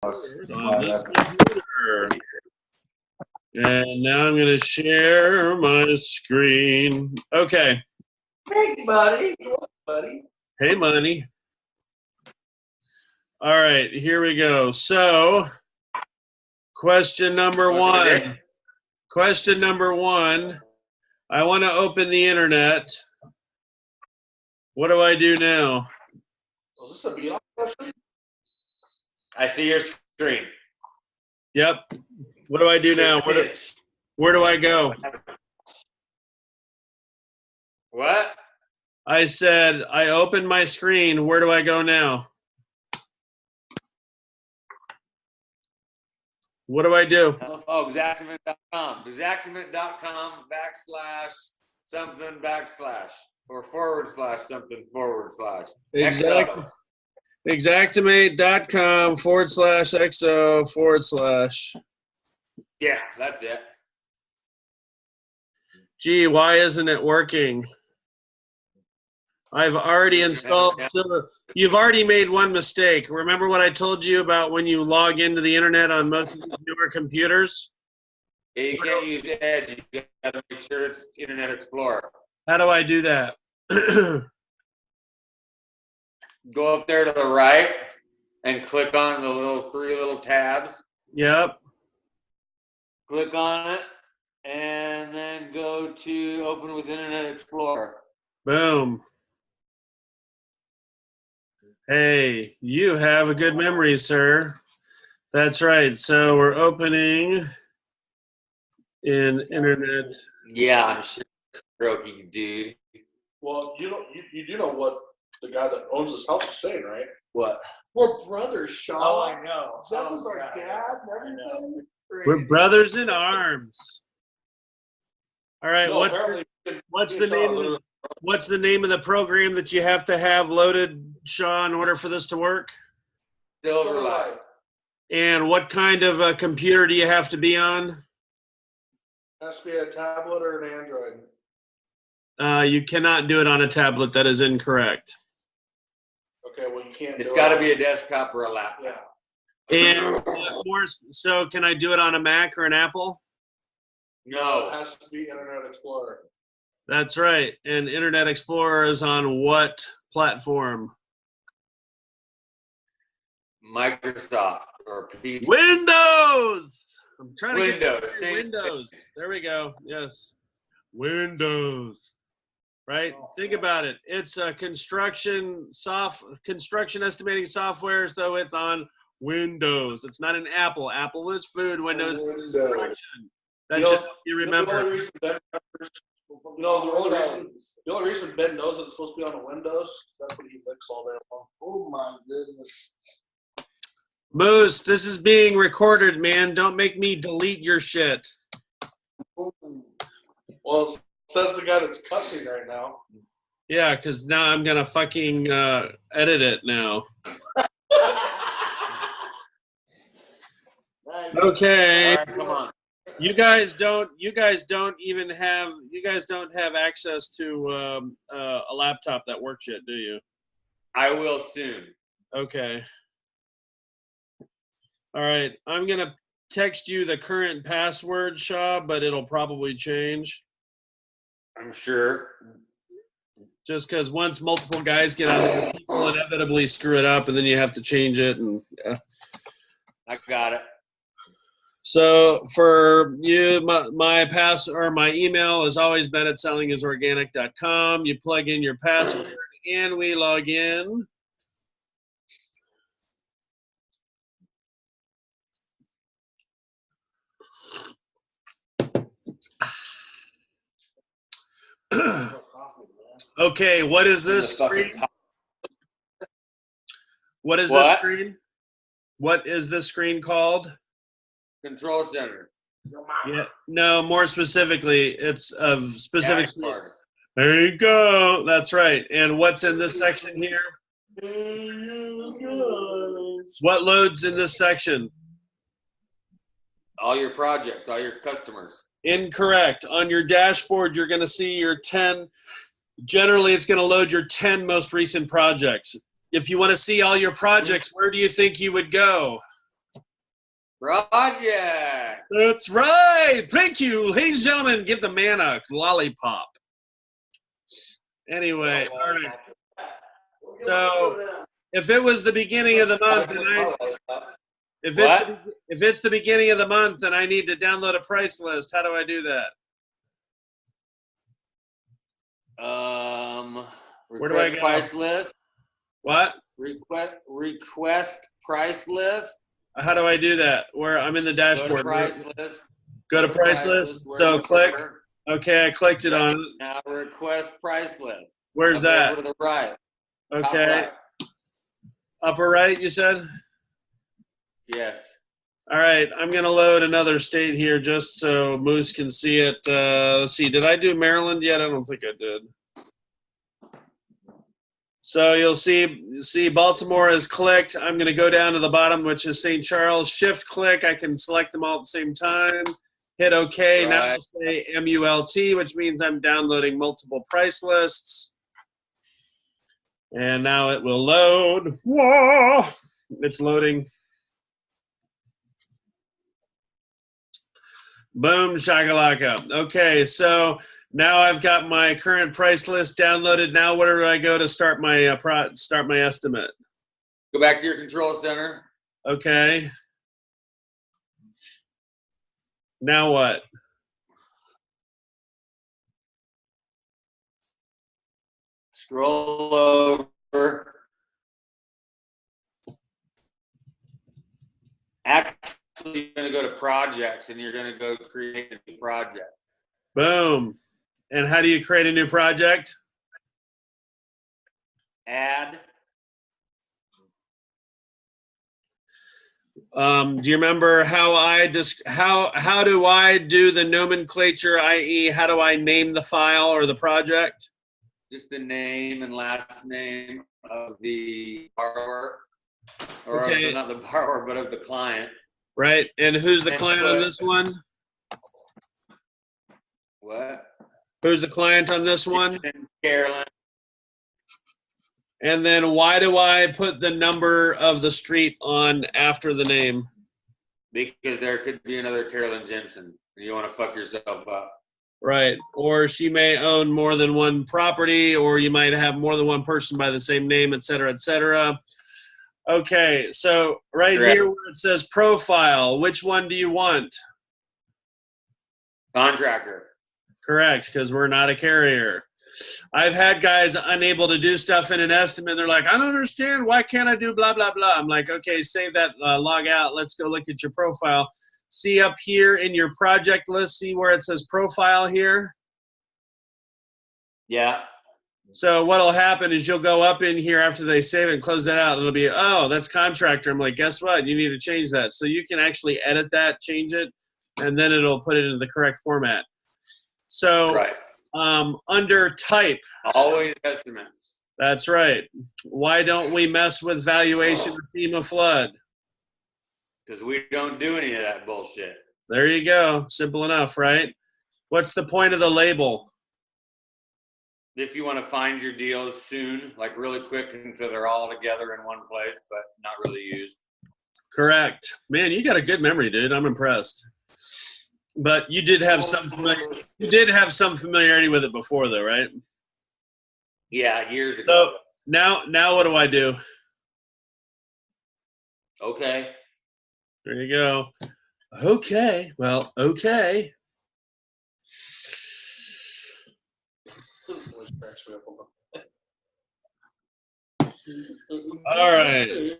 on this computer. And now I'm going to share my screen. Okay. Hey, buddy. Buddy. Hey, money. All right, here we go. So, question number one. Question number one. I want to open the internet. What do I do now? Is this a beat-off question? I see your screen. Yep. What do I do now? Where do I go? What? I said I opened my screen. Where do I go now? What do I do? Oh, Xactimate.com. Xactimate.com /something/ or /something/. Xactimate.com /XO/. Yeah, that's it. Gee, why isn't it working? I've already installed. So you've already made one mistake. Remember what I told you about when you log into the internet on most of the newer computers? Yeah, you can't use Edge. You got to make sure it's Internet Explorer. How do I do that? Go up there to the right and click on the three little tabs. Yep. Click on it and then go to Open with Internet Explorer. Boom. Hey, you have a good memory, sir. That's right. So we're opening in Internet. Yeah, I'm sure it's strokey, dude. Well, you do know what the guy that owns this house is saying, right? What? We're brothers, Sean. Oh, I know. Jeff is our dad and everything. We're brothers in arms. All right. No, What's the name of the program that you have to have loaded, Shaw, in order for this to work? Silverlight. And what kind of a computer do you have to be on? Has to be a tablet or an Android. You cannot do it on a tablet. That is incorrect. Okay, well, you can't. It's got to be a desktop or a laptop. Yeah. And so can I do it on a Mac or an Apple? No. It has to be Internet Explorer. That's right. And Internet Explorer is on what platform? Microsoft or PC. Windows! I'm trying to Windows. get Windows. There we go. Yes. Windows. Right? Think about it. It's a construction estimating software, so it's on Windows. It's not an Apple. Apple is food. Windows is construction. That should you remember. The only reason Ben knows that it's supposed to be on the Windows is that's what he licks all day long. Oh my goodness. Moose, this is being recorded, man. Don't make me delete your shit. Well, it says the guy that's cussing right now. Yeah, because now I'm gonna fucking edit it now. Okay. All right, come on. You guys don't have access to a laptop that works yet, do you? I will soon. Okay. All right. I'm gonna text you the current password, Shaw, but it'll probably change. I'm sure. Just because once multiple guys get on there, people inevitably screw it up, and then you have to change it. And I got it. so for you, my email has always been at sellingisorganic.com. You plug in your password, and we log in. Okay, what is this screen? What is this screen? What is this screen called? Control center. Yeah, no, more specifically, it's of specific. There you go. That's right. And what's in this section here? What loads in this section? All your projects, all your customers. Incorrect. On your dashboard, you're going to see your 10. Generally, it's going to load your 10 most recent projects. If you want to see all your projects, where do you think you would go? Project. That's right. Thank you, ladies and gentlemen. Give the man a lollipop. Anyway, all right. So if it was the beginning of the month, and if it's the beginning of the month, and I need to download a price list, how do I do that? Where do I go? Price list. What? Request price list. How do I do that? Where I'm in the dashboard. Go to price list. Go to price list. So click. Okay, I clicked it on. Now request price list. Where's that? Over to the right. Okay. Upper right, you said? Yes. All right, I'm going to load another state here just so Moose can see it. Let's see, did I do Maryland yet? I don't think I did. So you'll see Baltimore is clicked. I'm going to go down to the bottom, which is St. Charles. Shift click. I can select them all at the same time. Hit OK. Right. Now I'll say MULT, which means I'm downloading multiple price lists. And now it will load. Whoa! It's loading. Boom, shakalaka. Okay, so now I've got my current price list downloaded. Now where do I go to start my estimate? Go back to your control center. Okay. Now what? Scroll over. Actually, you're going to go to projects and you're going to go create a new project. Boom. And how do you create a new project? Add. Do you remember how how do I do the nomenclature, i.e. how do I name the file or the project? Just the name and last name of the borrower, or okay. Not the borrower, but of the client. Right, and who's the client on this one? What? Who's the client on this one? Carolyn. And then why do I put the number of the street on after the name? Because there could be another Carolyn Jensen. You want to fuck yourself up. Right. Or she may own more than one property, or you might have more than one person by the same name, et cetera, et cetera. Okay, so right here where it says profile, which one do you want? Contractor. Correct, because we're not a carrier. I've had guys unable to do stuff in an estimate. They're like, I don't understand. Why can't I do blah, blah, blah? I'm like, okay, save that, log out. Let's go look at your profile. See up here in your project list, see where it says profile here? Yeah. So what'll happen is you'll go up in here after they save it and close that out. It'll be, oh, that's contractor. I'm like, guess what? You need to change that. So you can actually edit that, change it, and then it'll put it into the correct format. So right. Under type. Always estimate. That's right. Why don't we mess with valuation of FEMA flood? Because we don't do any of that bullshit. There you go. Simple enough, right? What's the point of the label? If you want to find your deals soon, like really quick, until they're all together in one place, but not really used. Correct. Man, you got a good memory, dude. I'm impressed. But you did have some familiarity with it before, though, right? Yeah, years ago. So now what do I do? Okay. There you go. Okay. Well, okay. All right.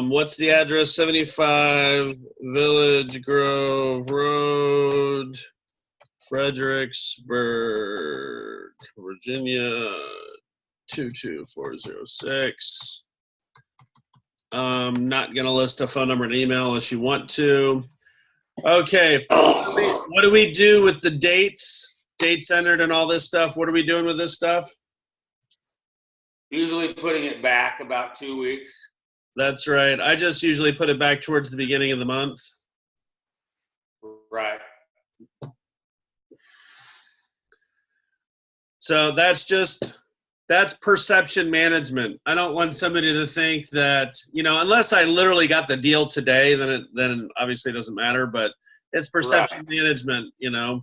What's the address? 75 Village Grove Road, Fredericksburg, Virginia, 22406. Not going to list a phone number and email unless you want to. Okay. What do we do with the dates? Dates entered and all this stuff. What are we doing with this stuff? Usually putting it back about 2 weeks. That's right. I just usually put it back towards the beginning of the month. Right. So that's just That's perception management. I don't want somebody to think that, you know, unless I literally got the deal today, then obviously it doesn't matter, but it's perception management, you know.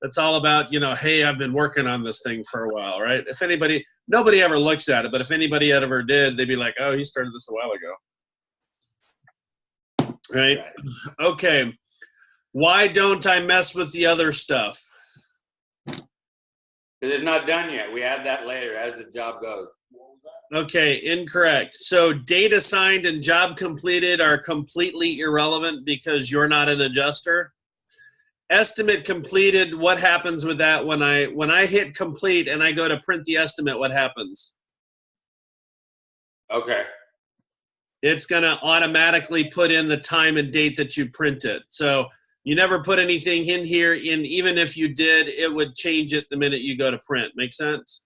It's all about, you know, hey, I've been working on this thing for a while, right? If anybody, nobody ever looks at it, but if anybody ever did, they'd be like, oh, he started this a while ago. Right? Okay. Why don't I mess with the other stuff? Because it's not done yet. We add that later as the job goes. Okay, incorrect. So date assigned and job completed are completely irrelevant because you're not an adjuster. Estimate completed, what happens with that when I hit complete and I go to print the estimate, what happens? Okay. It's going to automatically put in the time and date that you printed. So you never put anything in here, and even if you did, it would change it the minute you go to print. Make sense?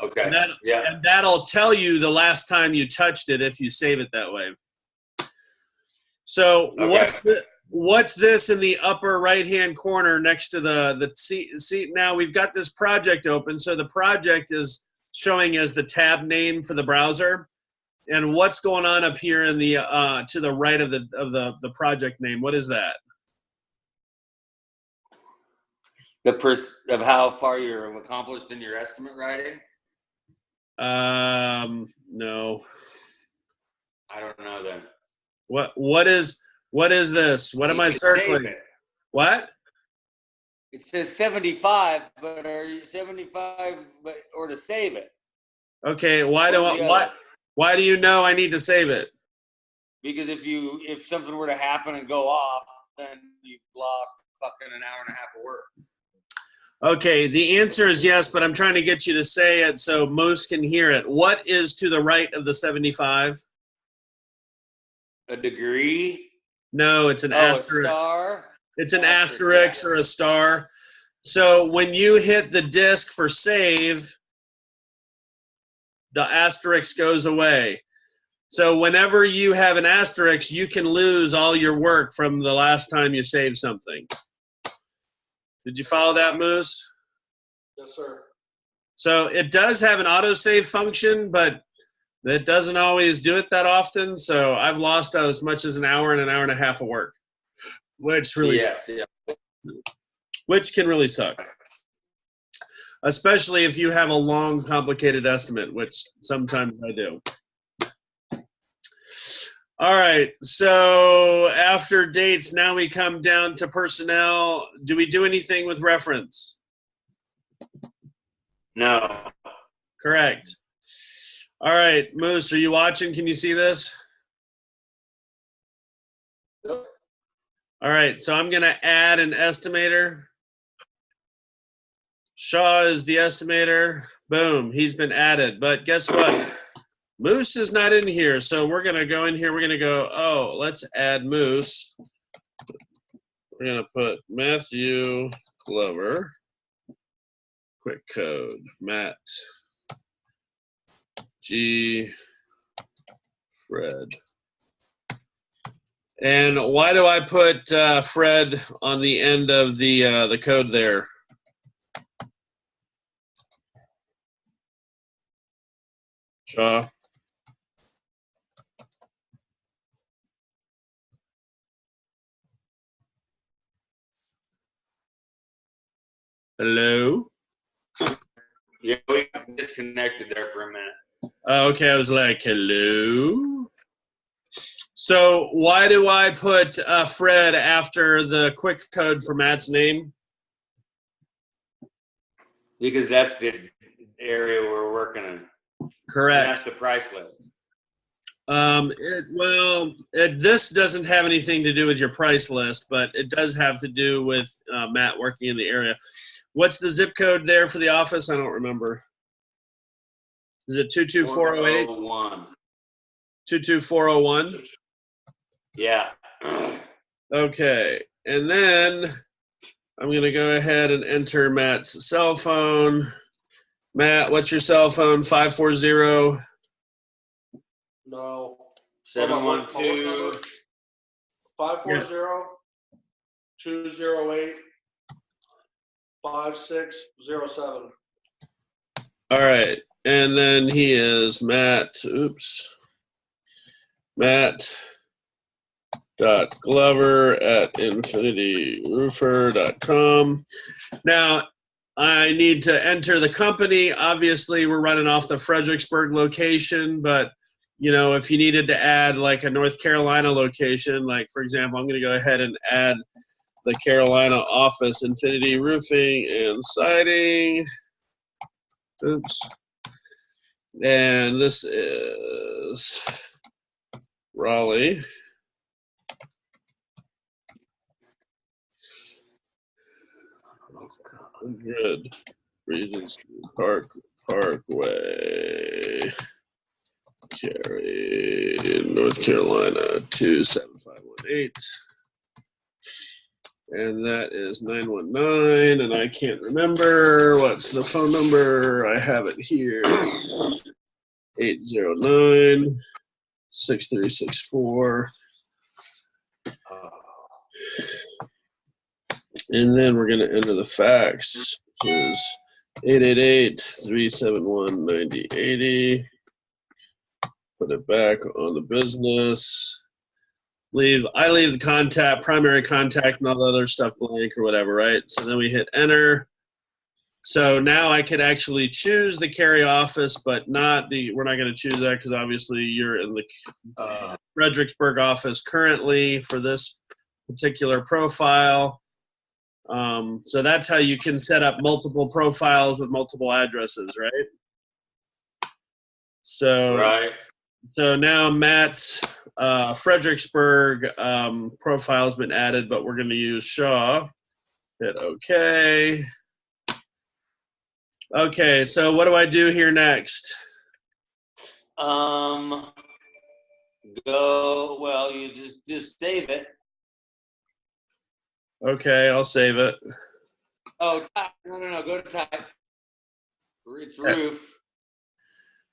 Okay. And that'll tell you the last time you touched it if you save it that way. So what's this in the upper right-hand corner next to the seat? Now we've got this project open, so the project is showing as the tab name for the browser. And what's going on up here in the to the right of the project name? What is that? Of how far you're accomplished in your estimate writing? No. I don't know then. What is this? What am I circling? What? It says 75, but are you 75 or to save it? Okay, why do you know I need to save it? Because if something were to happen and go off, then you've lost fucking an hour and a half of work. Okay, the answer is yes, but I'm trying to get you to say it so Moose can hear it. What is to the right of the 75? A degree? No, it's an asterisk. A star? It's an asterisk or a star. So when you hit the disk for save, the asterisk goes away. So whenever you have an asterisk, you can lose all your work from the last time you saved something. Did you follow that, Moose? Yes, sir. So it does have an autosave function, but it doesn't always do it that often. So I've lost as much as an hour and a half of work, which really which can really suck. Especially if you have a long, complicated estimate, which sometimes I do. All right, so after dates, now we come down to personnel. Do we do anything with reference? No. Correct. All right, Moose, are you watching? Can you see this? Yep. All right, so I'm going to add an estimator. Shaw is the estimator. Boom, he's been added. But guess what? Moose is not in here, so we're going to go in here. We're going to go, oh, let's add Moose. We're going to put Matthew Glover. Quick code, Matt G. Fred. And why do I put Fred on the end of the code there? Shaw. Hello? Yeah, we disconnected there for a minute. Okay, I was like, hello? So why do I put Fred after the quick code for Matt's name? Because that's the area we're working in. Correct. And that's the price list. This doesn't have anything to do with your price list, but it does have to do with Matt working in the area. What's the zip code there for the office? I don't remember. Is it 22408? 22401? Yeah. Okay, and then I'm going to go ahead and enter Matt's cell phone. Matt, what's your cell phone? 540? No. 712. 540-208-5607. All right. And then he is Matt.Glover@infinityroofer.com. Now, I need to enter the company. Obviously, we're running off the Fredericksburg location, but if you needed to add like a North Carolina location, like for example, I'm going to go ahead and add the Carolina office, Infinity Roofing and Siding. And this is Raleigh. Good. Regency Parkway, Cary, North Carolina 27518. And that is 919, and I can't remember. What's the phone number? I have it here. 809-6364. And then we're going to enter the fax, which is 888-371-9080. Put it back on the business. I leave the primary contact and all the other stuff blank or whatever, right? So then we hit enter. So now I could actually choose the Cary office, but we're not going to choose that because obviously you're in the Fredericksburg office currently for this particular profile. So that's how you can set up multiple profiles with multiple addresses, right? So now Matt's Fredericksburg profile has been added, but we're going to use Shaw. Hit OK. Okay, so what do I do here next? You just save it. Okay, I'll save it. Oh, no, go to type. It's roof.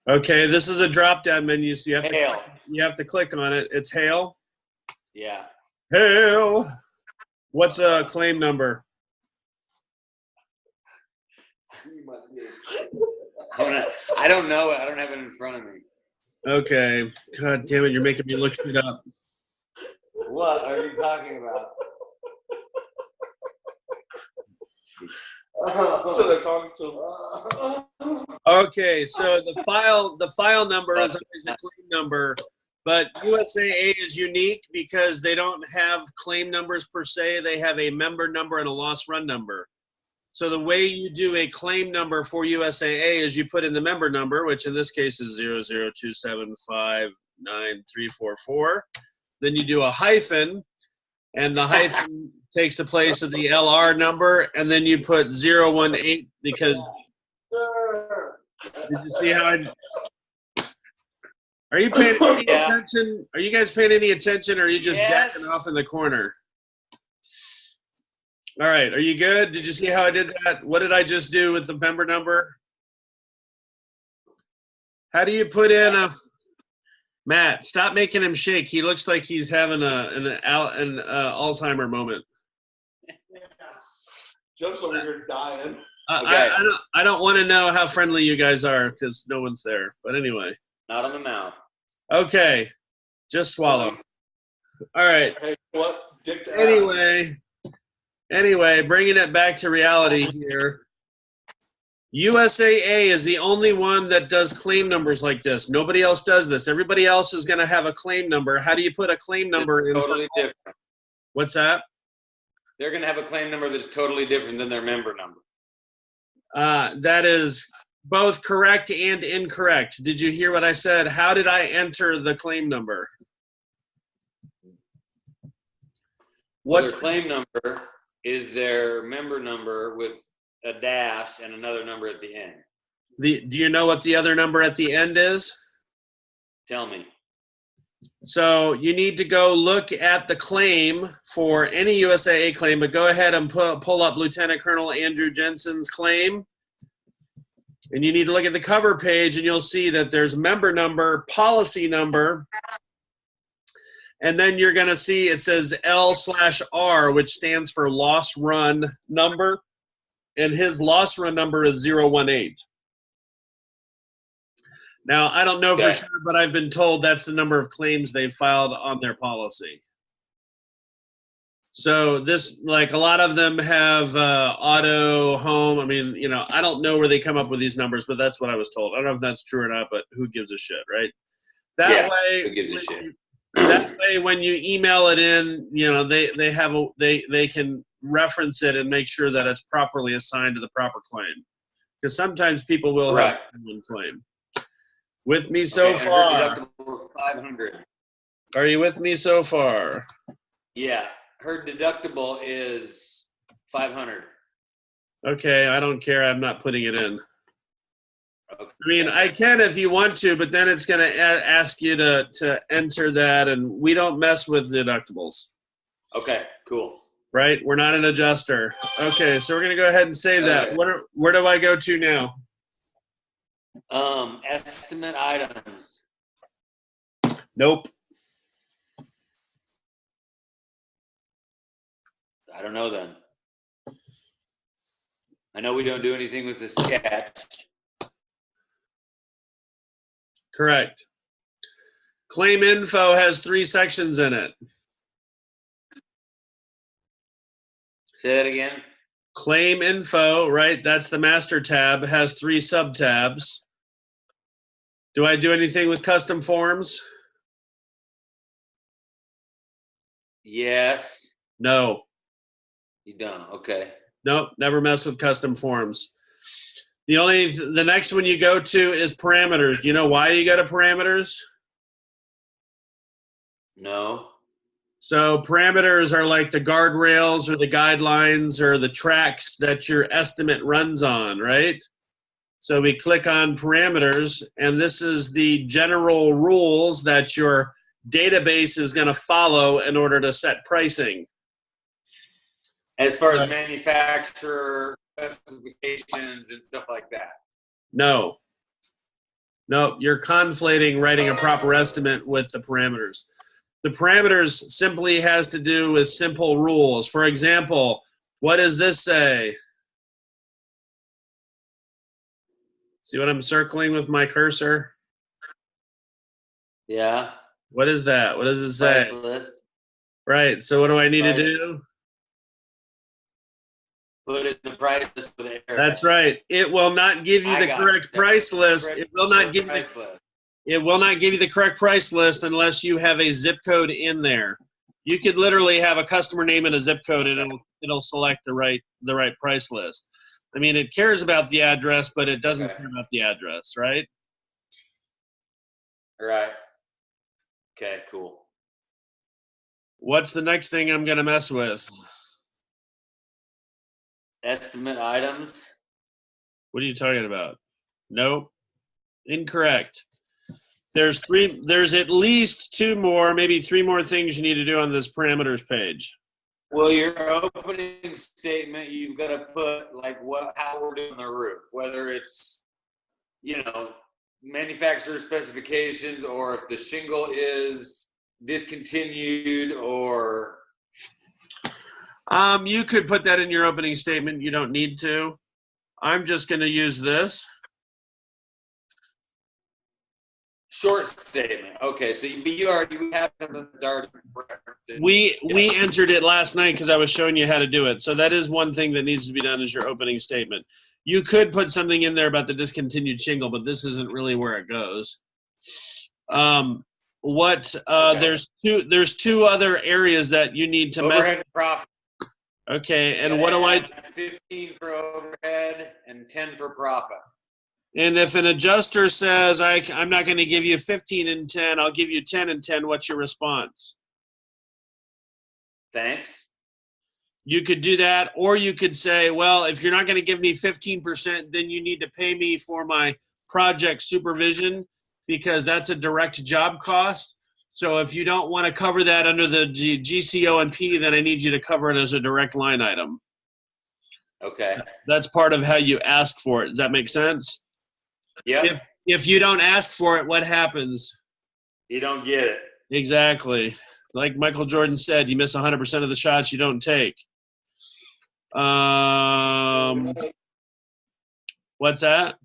Okay, this is a drop-down menu, so you Hail. have to click on it. It's Hail? Yeah. Hail! What's a claim number? I don't know it. I don't have it in front of me. Okay. God damn it, you're making me look shit up. What are you talking about? So they're talking to him. Okay, so the file number is always a claim number, but USAA is unique because they don't have claim numbers per se. They have a member number and a loss run number. So the way you do a claim number for USAA is you put in the member number, which in this case is 002759344. Then you do a hyphen, and the hyphen takes the place of the LR number, and then you put 018 because did you see how are you paying any attention? Are you guys paying any attention, or are you just jacking off in the corner? All right, are you good? Did you see how I did that? What did I just do with the member number? How do you put in a Matt? Stop making him shake. He looks like he's having an Alzheimer moment. Joe's over here dying. Okay. I don't want to know how friendly you guys are because no one's there. But anyway. Not on the mouth. Okay, just swallow. All right. Hey, what? Dick to ass. Anyway, bringing it back to reality here. USAA is the only one that does claim numbers like this. Nobody else does this. Everybody else is going to have a claim number. How do you put a claim number in? Totally different. What's that? They're going to have a claim number that's totally different than their member number. That is both correct and incorrect. Did you hear what I said? How did I enter the claim number? What's their claim number is their member number with a dash and another number at the end. Do you know what the other number at the end is? Tell me. So you need to go look at the claim for any USAA claim, but go ahead and pull up Lieutenant Colonel Andrew Jensen's claim. And you need to look at the cover page, and you'll see that there's member number, policy number, and then you're going to see it says L/R, which stands for loss run number, and his loss run number is 018. Now, I don't know for Okay. sure, but I've been told that's the number of claims they've filed on their policy. So this, like a lot of them have auto, home. I mean, you know, I don't know where they come up with these numbers, but that's what I was told. I don't know if that's true or not, but who gives a shit, right? That Yeah, way, who gives a shit? that way, when you email it in, you know, they can reference it and make sure that it's properly assigned to the proper claim. Because sometimes people will have Right. one claim. With me so Okay, and her far? deductible is 500. Are you with me so far? Yeah, her deductible is 500. Okay, I don't care. I'm not putting it in. Okay. I mean, I can if you want to, but then it's going to ask you to enter that, and we don't mess with deductibles, Okay, cool. right? We're not an adjuster. Okay, so we're going to go ahead and save that. Okay. Where do I go to now? Estimate items. Nope. I don't know then. I know we don't do anything with the sketch. Correct. Claim info has 3 sections in it. Say that again. Claim info, right? That's the master tab, has 3 sub-tabs. Do I do anything with custom forms? Yes. No. You don't. Okay. Nope, never mess with custom forms. The next one you go to is parameters. Do you know why you go to parameters? No. So parameters are like the guardrails or the guidelines or the tracks that your estimate runs on, right? So we click on parameters, and this is the general rules that your database is going to follow in order to set pricing. As far as manufacturer specifications and stuff like that. No. No, you're conflating writing a proper estimate with the parameters. The parameters simply has to do with simple rules. For example, what does this say? See what I'm circling with my cursor? Yeah. What is that? What does it say? Price list. Right, so what do I need to Price. do? Put it in the price list for the area. That's right. It will not give you the correct price list. It will not give you the correct price list unless you have a zip code in there. You could literally have a customer name and a zip code, and it'll select the right price list. I mean, it cares about the address, but it doesn't care about the address, right? Right. Okay, cool. What's the next thing I'm going to mess with? Estimate items. What are you talking about? Nope. Incorrect. There's at least 2 more, maybe 3 more things you need to do on this parameters page. Well, your opening statement, you've got to put like how we're doing the roof, whether it's, you know, manufacturer specifications, or if the shingle is discontinued, or you could put that in your opening statement. You don't need to. I'm just going to use this. short statement. Okay, so you already have something that's already referenced. We entered it last night because I was showing you how to do it. So that is one thing that needs to be done, is your opening statement. You could put something in there about the discontinued shingle, but this isn't really where it goes. Okay. There's 2 other areas that you need to overhead and profit. Okay, and what do I? 15 for overhead and 10 for profit. And if an adjuster says I'm not going to give you 15 and 10, I'll give you 10 and 10, what's your response? Thanks. You could do that, or you could say, well, if you're not going to give me 15%, then you need to pay me for my project supervision, because that's a direct job cost. So if you don't want to cover that under the GCO&P, then I need you to cover it as a direct line item. Okay. That's part of how you ask for it. Does that make sense? Yeah. If you don't ask for it, what happens? You don't get it. Exactly. Like Michael Jordan said, you miss 100% of the shots you don't take. What's that?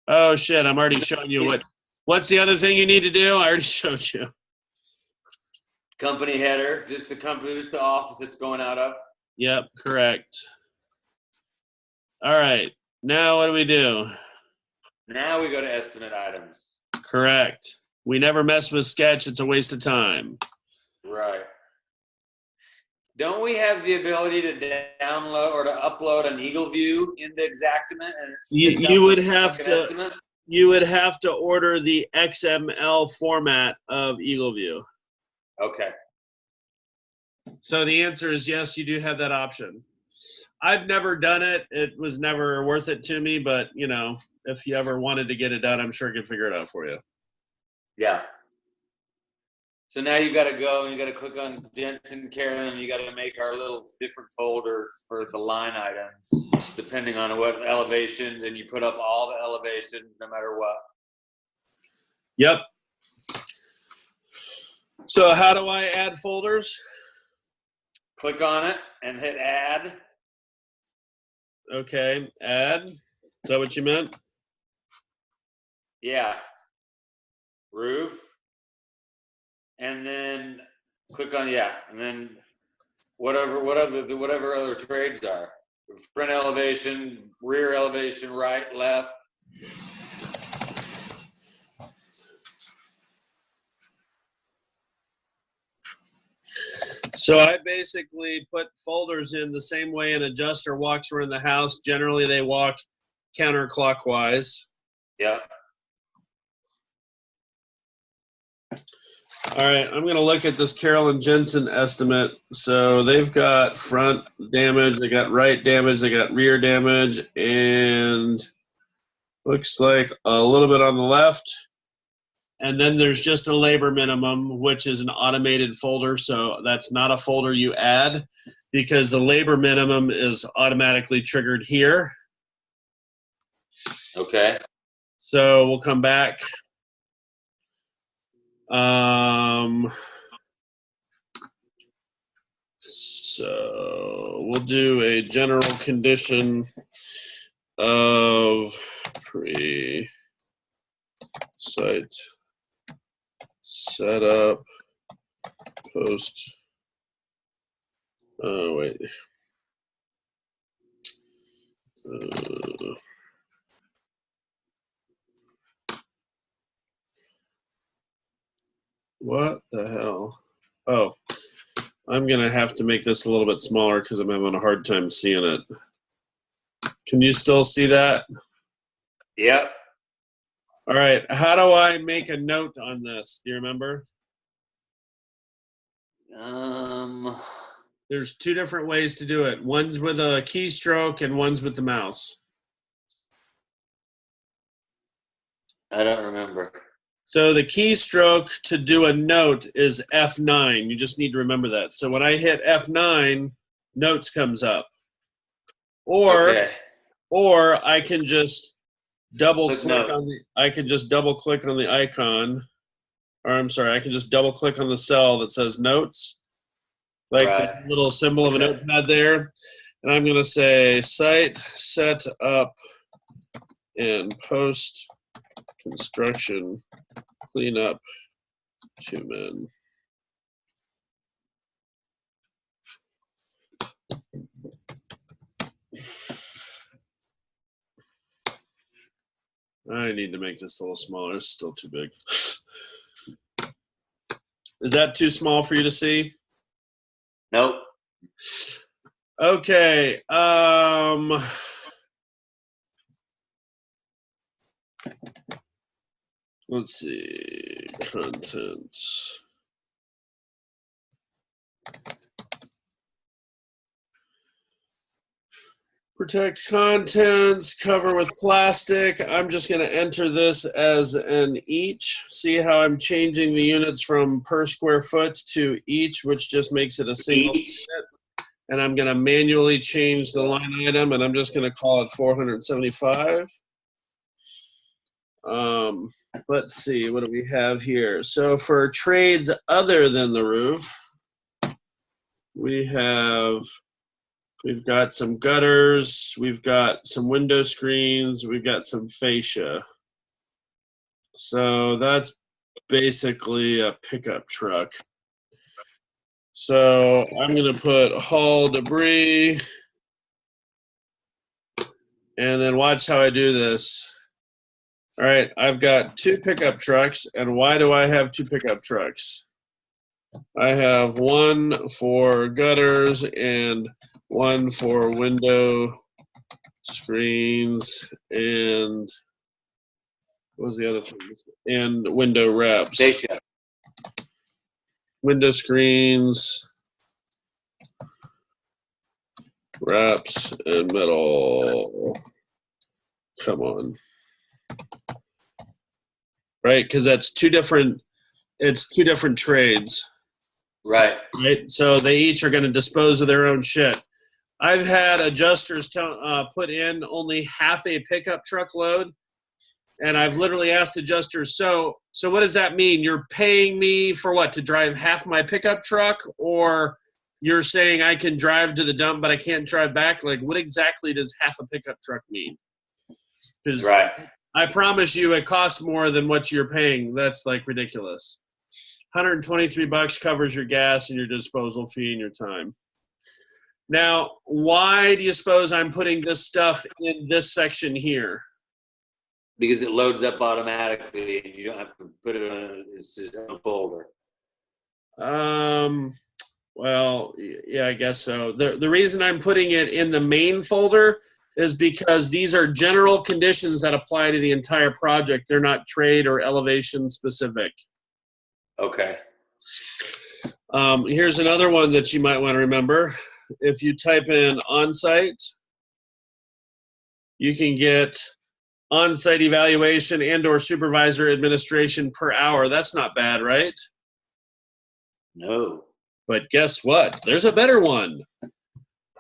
Oh shit, I'm already showing you what's the other thing you need to do? I already showed you. Company header, just the office it's going out of. Yep, correct. All right, now what do we do? Now we go to estimate items. Correct. We never mess with sketch, it's a waste of time. Right. Don't we have the ability to download or to upload an Eagle View into Xactimate and it spits out You would like have an to estimate? you would have to order the XML format of EagleView. Okay. So the answer is yes, you do have that option. I've never done it. It was never worth it to me, but you know, if you ever wanted to get it done, I'm sure I could figure it out for you. Yeah. So now you got to go and you got to click on Jensen, Carolyn, and you got to make our little different folders for the line items, depending on what elevation, and you put up all the elevations no matter what. Yep. So how do I add folders? Click on it and hit add. Okay, add. Is that what you meant? Yeah. Roof. And then click on and then whatever other trades are. Front elevation, rear elevation, right, left. So I basically put folders in the same way an adjuster walks around the house. Generally, they walk counterclockwise. Yeah. All right, I'm going to look at this Carolyn Jensen estimate. So they've got front damage, they got right damage, they got rear damage, and looks like a little bit on the left. And then there's just a labor minimum, which is an automated folder. So that's not a folder you add because the labor minimum is automatically triggered here. Okay. So we'll come back. So we'll do a general condition of pre-site setup post. Oh wait. What the hell? Oh, I'm gonna have to make this a little bit smaller because I'm having a hard time seeing it. Can you still see that? Yep. All right, how do I make a note on this? Do you remember? There's two different ways to do it. One's with a keystroke and one's with the mouse. I don't remember. So the keystroke to do a note is F9. You just need to remember that. So when I hit F9, notes comes up. Or I can just double click on the icon. Or I'm sorry, I can just double click on the cell that says notes. Like the little symbol of a notepad there. And I'm going to say site set up and post construction cleanup to men. I need to make this a little smaller. It's still too big. Is that too small for you to see? Nope. Okay. Let's see. Contents. Protect contents, cover with plastic. I'm just going to enter this as an each. See how I'm changing the units from per square foot to each, which just makes it a single unit. And I'm going to manually change the line item, and I'm just going to call it 475. Let's see, what do we have here? So for trades other than the roof, we've got some gutters, we've got some window screens, we've got some fascia. So that's basically a pickup truck. So I'm going to put haul debris, and then watch how I do this. All right, I've got 2 pickup trucks, and why do I have 2 pickup trucks? I have one for gutters and one for window screens and what was the other thing? And window wraps. Fascia. Window screens, wraps, and metal. Come on. Right, because that's 2 different, it's 2 different trades. Right. Right, so they each are going to dispose of their own shit. I've had adjusters put in only half a pickup truck load, and I've literally asked adjusters, so what does that mean? You're paying me for what, to drive half my pickup truck, or you're saying I can drive to the dump but I can't drive back? Like, what exactly does half a pickup truck mean? Because Right. I promise you it costs more than what you're paying. That's like ridiculous. $123 covers your gas and your disposal fee and your time. Now, why do you suppose I'm putting this stuff in this section here? Because it loads up automatically and you don't have to put it on a folder. Well, yeah, I guess so. The reason I'm putting it in the main folder is because these are general conditions that apply to the entire project. They're not trade or elevation specific. Okay. Here's another one that you might want to remember. If you type in on-site, you can get on-site evaluation and or supervisor administration per hour. That's not bad, right? No. But guess what? There's a better one.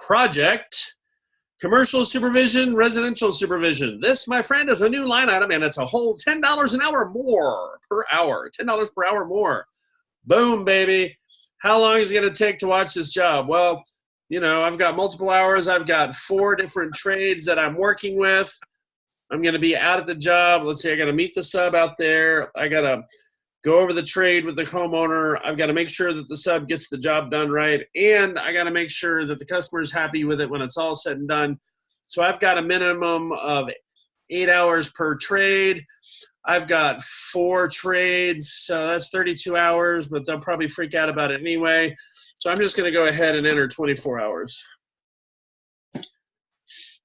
Project, commercial supervision, residential supervision. This, my friend, is a new line item, and it's a whole $10 an hour more per hour. $10 per hour more. Boom, baby. How long is it going to take to watch this job? Well, you know, I've got multiple hours. I've got 4 different trades that I'm working with. I'm going to be out at the job. Let's say I got to meet the sub out there. I got to go over the trade with the homeowner. I've got to make sure that the sub gets the job done right. And I got to make sure that the customer is happy with it when it's all said and done. So I've got a minimum of 8 hours per trade. I've got 4 trades, so that's 32 hours, but they'll probably freak out about it anyway. So I'm just going to go ahead and enter 24 hours.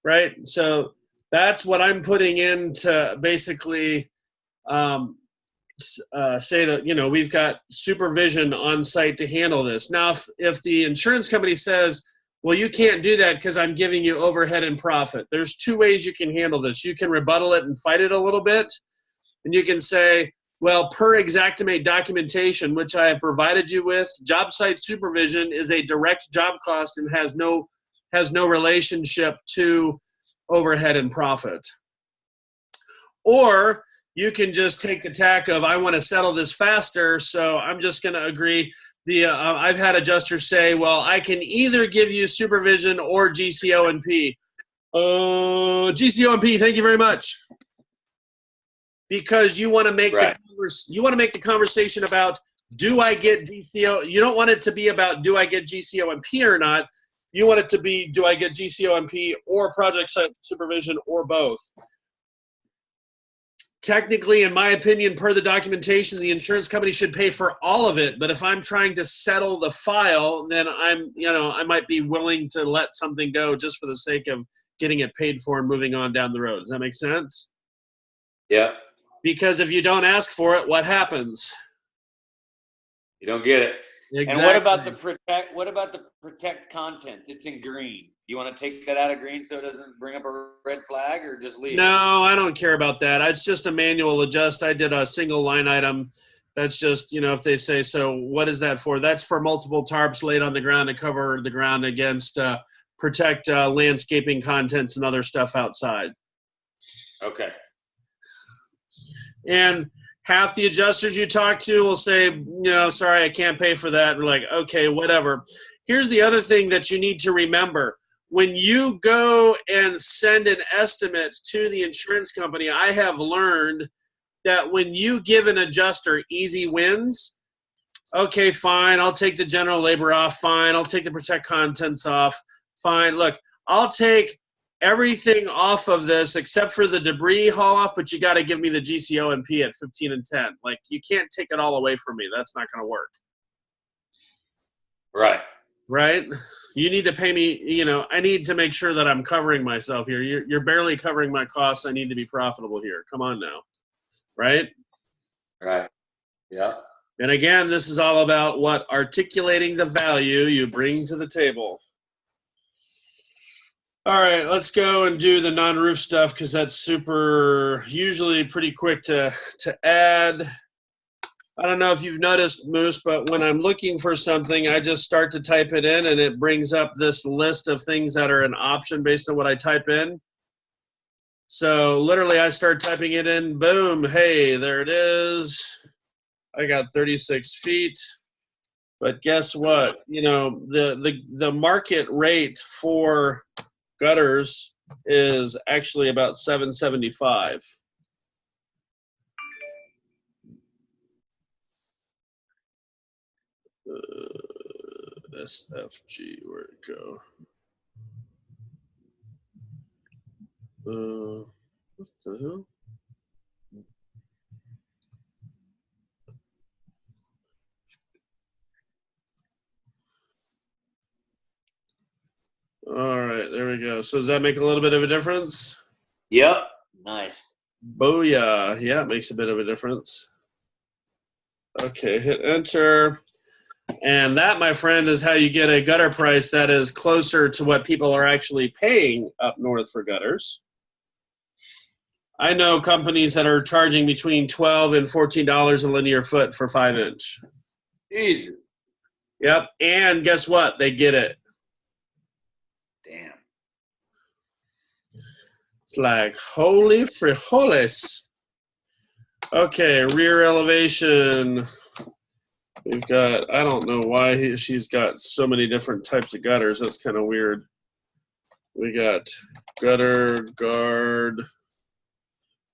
Right? So that's what I'm putting in to basically say that, you know, we've got supervision on site to handle this. Now, if the insurance company says, well, you can't do that because I'm giving you overhead and profit, there's 2 ways you can handle this. You can rebuttal it and fight it a little bit, and you can say, well, per Xactimate documentation, which I have provided you with, job site supervision is a direct job cost and has no relationship to overhead and profit. Or you can just take the tack of, I want to settle this faster, so I'm just going to agree. I've had adjusters say, well, I can either give you supervision or GCO&P. GCO&P, thank you very much. Because you want to make the conversation about, do I get GCO? You don't want it to be about, do I get GCO&P or not? You want it to be, do I get GCO&P or project site supervision or both? Technically, in my opinion, per the documentation, the insurance company should pay for all of it. But if I'm trying to settle the file, then I might be willing to let something go just for the sake of getting it paid for and moving on down the road. Does that make sense? Yeah. Because if you don't ask for it, what happens? You don't get it. Exactly. And what about the protect? What about the protect content? It's in green. You want to take that out of green so it doesn't bring up a red flag, or just leave it? No, I don't care about that. It's just a manual adjust. I did a single line item. That's just, if they say, so what is that for? That's for multiple tarps laid on the ground to cover the ground against protect landscaping contents and other stuff outside. Okay. And half the adjusters you talk to will say, sorry, I can't pay for that. And we're like, okay, whatever. Here's the other thing that you need to remember. When you go and send an estimate to the insurance company, I have learned that when you give an adjuster easy wins, okay, fine, I'll take the general labor off, fine, I'll take the protect contents off, fine. Look, I'll take everything off of this except for the debris haul off, but you got to give me the GCO and P at 15 and 10. Like, you can't take it all away from me. That's not going to work. Right. Right? You need to pay me, you know, I need to make sure that I'm covering myself here. You're barely covering my costs. I need to be profitable here. Come on now. Right? Right. Yeah. And again, this is all about what? Articulating the value you bring to the table. All right, let's go and do the non-roof stuff because that's usually pretty quick to add. I don't know if you've noticed, Moose, but when I'm looking for something, I just start to type it in and it brings up this list of things that are an option based on what I type in. So literally I start typing it in, boom, hey, there it is. I got 36 feet. But guess what? You know, the market rate for gutters is actually about $775. SFG, where'd it go? What the hell? All right, there we go. So does that make a little bit of a difference? Yep. Nice. Booyah. Yeah, it makes a bit of a difference. Okay, hit enter. And that, my friend, is how you get a gutter price that is closer to what people are actually paying up north for gutters. I know companies that are charging between $12 and $14 a linear foot for 5-inch. Easy. Yep, and guess what? They get it. Damn. It's like, holy frijoles. Okay, rear elevation. We've got, I don't know why she's got so many different types of gutters. That's kind of weird. We got gutter, guard,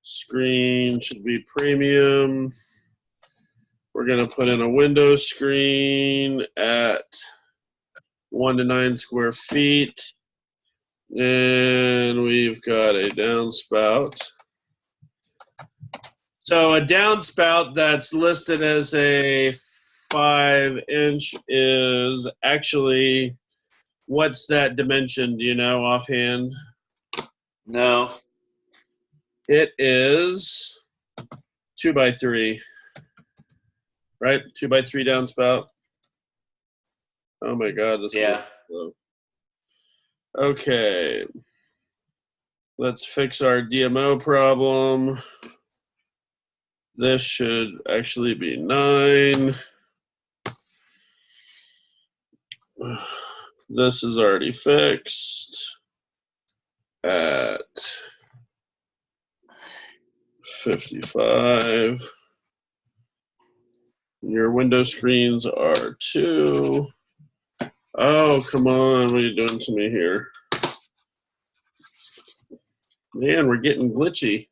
screen, should be premium. We're going to put in a window screen at 1 to 9 square feet. And we've got a downspout. So a downspout that's listed as a 5-inch is actually, what's that dimension? Do you know offhand? No. It is 2x3, right? 2x3 downspout. Oh my God, this Yeah. is low. Okay, let's fix our DMO problem. This should actually be 9. This is already fixed at 55. Your window screens are 2. Oh, come on. What are you doing to me here? Man, we're getting glitchy.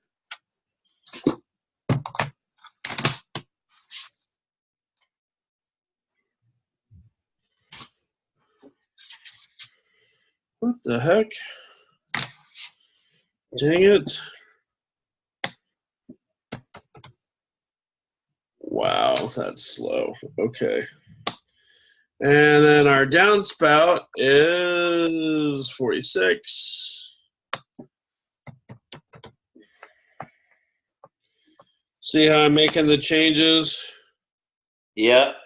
What the heck? Dang it. Wow, that's slow. Okay. And then our downspout is 46. See how I'm making the changes? Yep.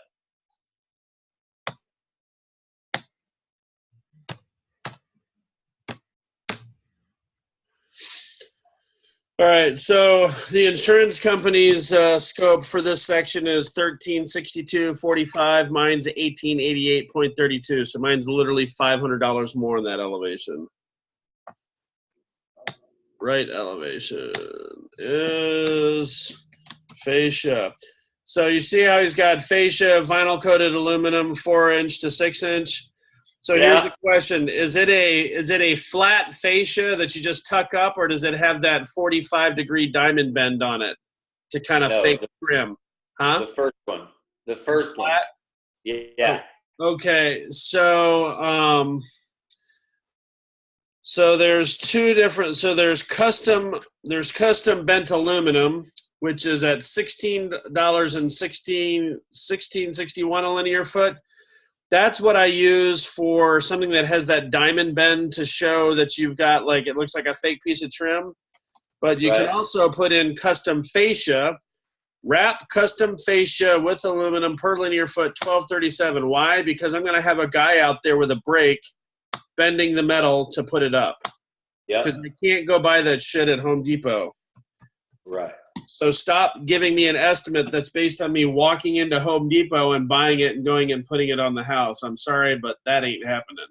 All right, so the insurance company's scope for this section is 1362.45. Mine's 1888.32. So mine's literally $500 more on that elevation. Right elevation is fascia. So you see how he's got fascia, vinyl coated aluminum, 4-inch to 6-inch. So here's the question: is it a flat fascia that you just tuck up, or does it have that 45-degree diamond bend on it? to kind of No, fake trim. Huh? The first one. The first one. Flat? Yeah. Okay, so there's two different. So there's custom bent aluminum, which is at $16.61 a linear foot. That's what I use for something that has that diamond bend to show that you've got, like, it looks like a fake piece of trim. But you can also put in custom fascia, wrap custom fascia with aluminum per linear foot, 1237. Why? Because I'm going to have a guy out there with a brake bending the metal to put it up. Yeah. Because I can't go buy that shit at Home Depot. Right. So stop giving me an estimate that's based on me walking into Home Depot and buying it and going and putting it on the house. I'm sorry, but that ain't happening.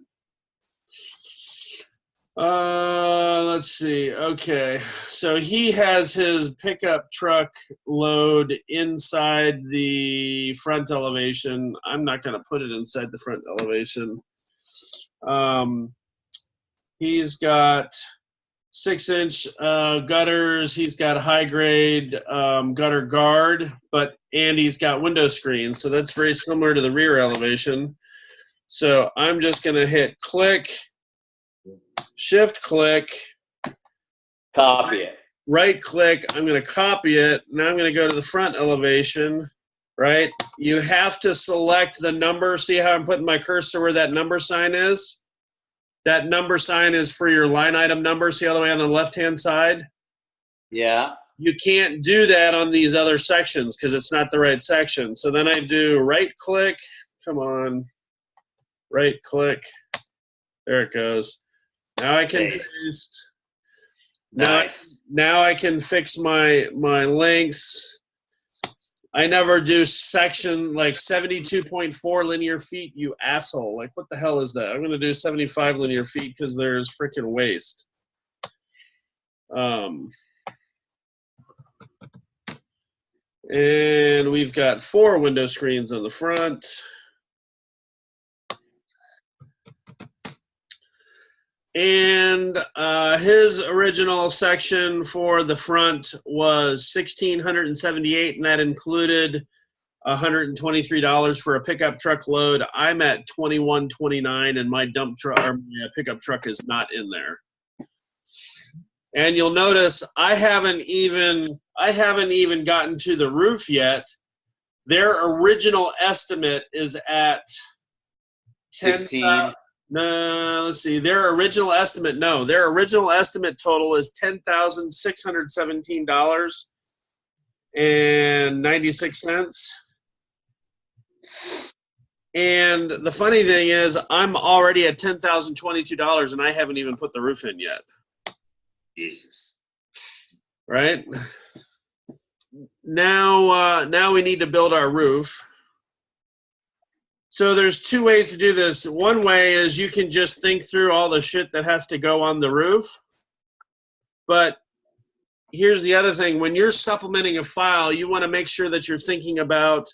Let's see. Okay. So he has his pickup truck load inside the front elevation. I'm not going to put it inside the front elevation. He's got 6-inch gutters. He's got a high grade gutter guard, and he's got window screens. So that's very similar to the rear elevation. So I'm just going to hit click, shift click, Copy it. right click. I'm going to copy it. Now I'm going to go to the front elevation, right? You have to select the number. See how I'm putting my cursor where that number sign is? That number sign is for your line item number. See all the way on the left-hand side? Yeah. You can't do that on these other sections because it's not the right section. So then I do right click. Come on. Right click. There it goes. Now I can paste. Nice. Now I can fix my links. I never do section like 72.4 linear feet, you asshole. Like, what the hell is that? I'm going to do 75 linear feet because there's freaking waste. And we've got 4 window screens on the front. And his original section for the front was $1,678, and that included $123 for a pickup truck load. I'm at $2,129, and my dump truck or my pickup truck is not in there. And you'll notice I haven't even gotten to the roof yet. Their original estimate is at 16. No, let's see. Their original estimate total is $10,617.96. And the funny thing is, I'm already at $10,022, and I haven't even put the roof in yet. Jesus. Right? Now we need to build our roof. So there's 2 ways to do this. One way is you can just think through all the shit that has to go on the roof. But here's the other thing. When you're supplementing a file, you want to make sure that you're thinking about,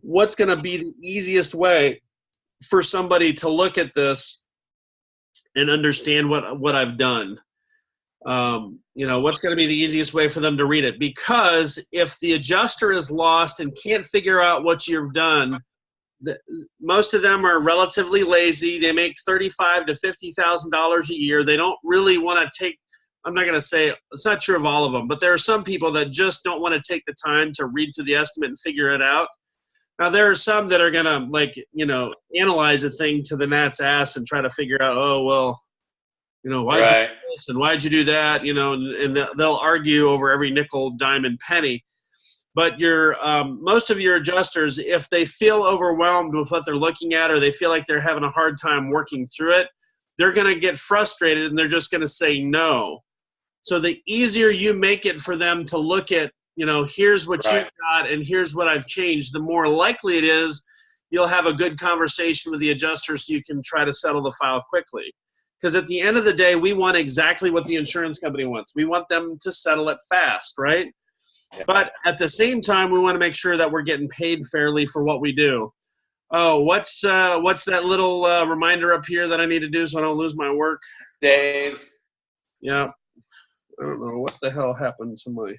what's going to be the easiest way for somebody to look at this and understand what I've done. What's going to be the easiest way for them to read it? Because if the adjuster is lost and can't figure out what you've done, most of them are relatively lazy. They make $35,000 to $50,000 a year. They don't really want to take. I'm not going to say it's not true of all of them, but there are some people that just don't want to take the time to read through the estimate and figure it out. Now there are some that are going to analyze a thing to the gnat's ass and try to figure out, why'd you do this and why'd you do that, and they'll argue over every nickel, dime, and penny. But most of your adjusters, if they feel overwhelmed with what they're looking at or they feel like they're having a hard time working through it, they're going to get frustrated and they're just going to say no. So the easier you make it for them to look at, here's what you've got and here's what I've changed, the more likely it is you'll have a good conversation with the adjuster so you can try to settle the file quickly. Because at the end of the day, we want exactly what the insurance company wants. We want them to settle it fast, right? Yeah. But at the same time, we want to make sure that we're getting paid fairly for what we do. Oh, what's that little reminder up here that I need to do so I don't lose my work? Dave. Yeah. I don't know what the hell happened to my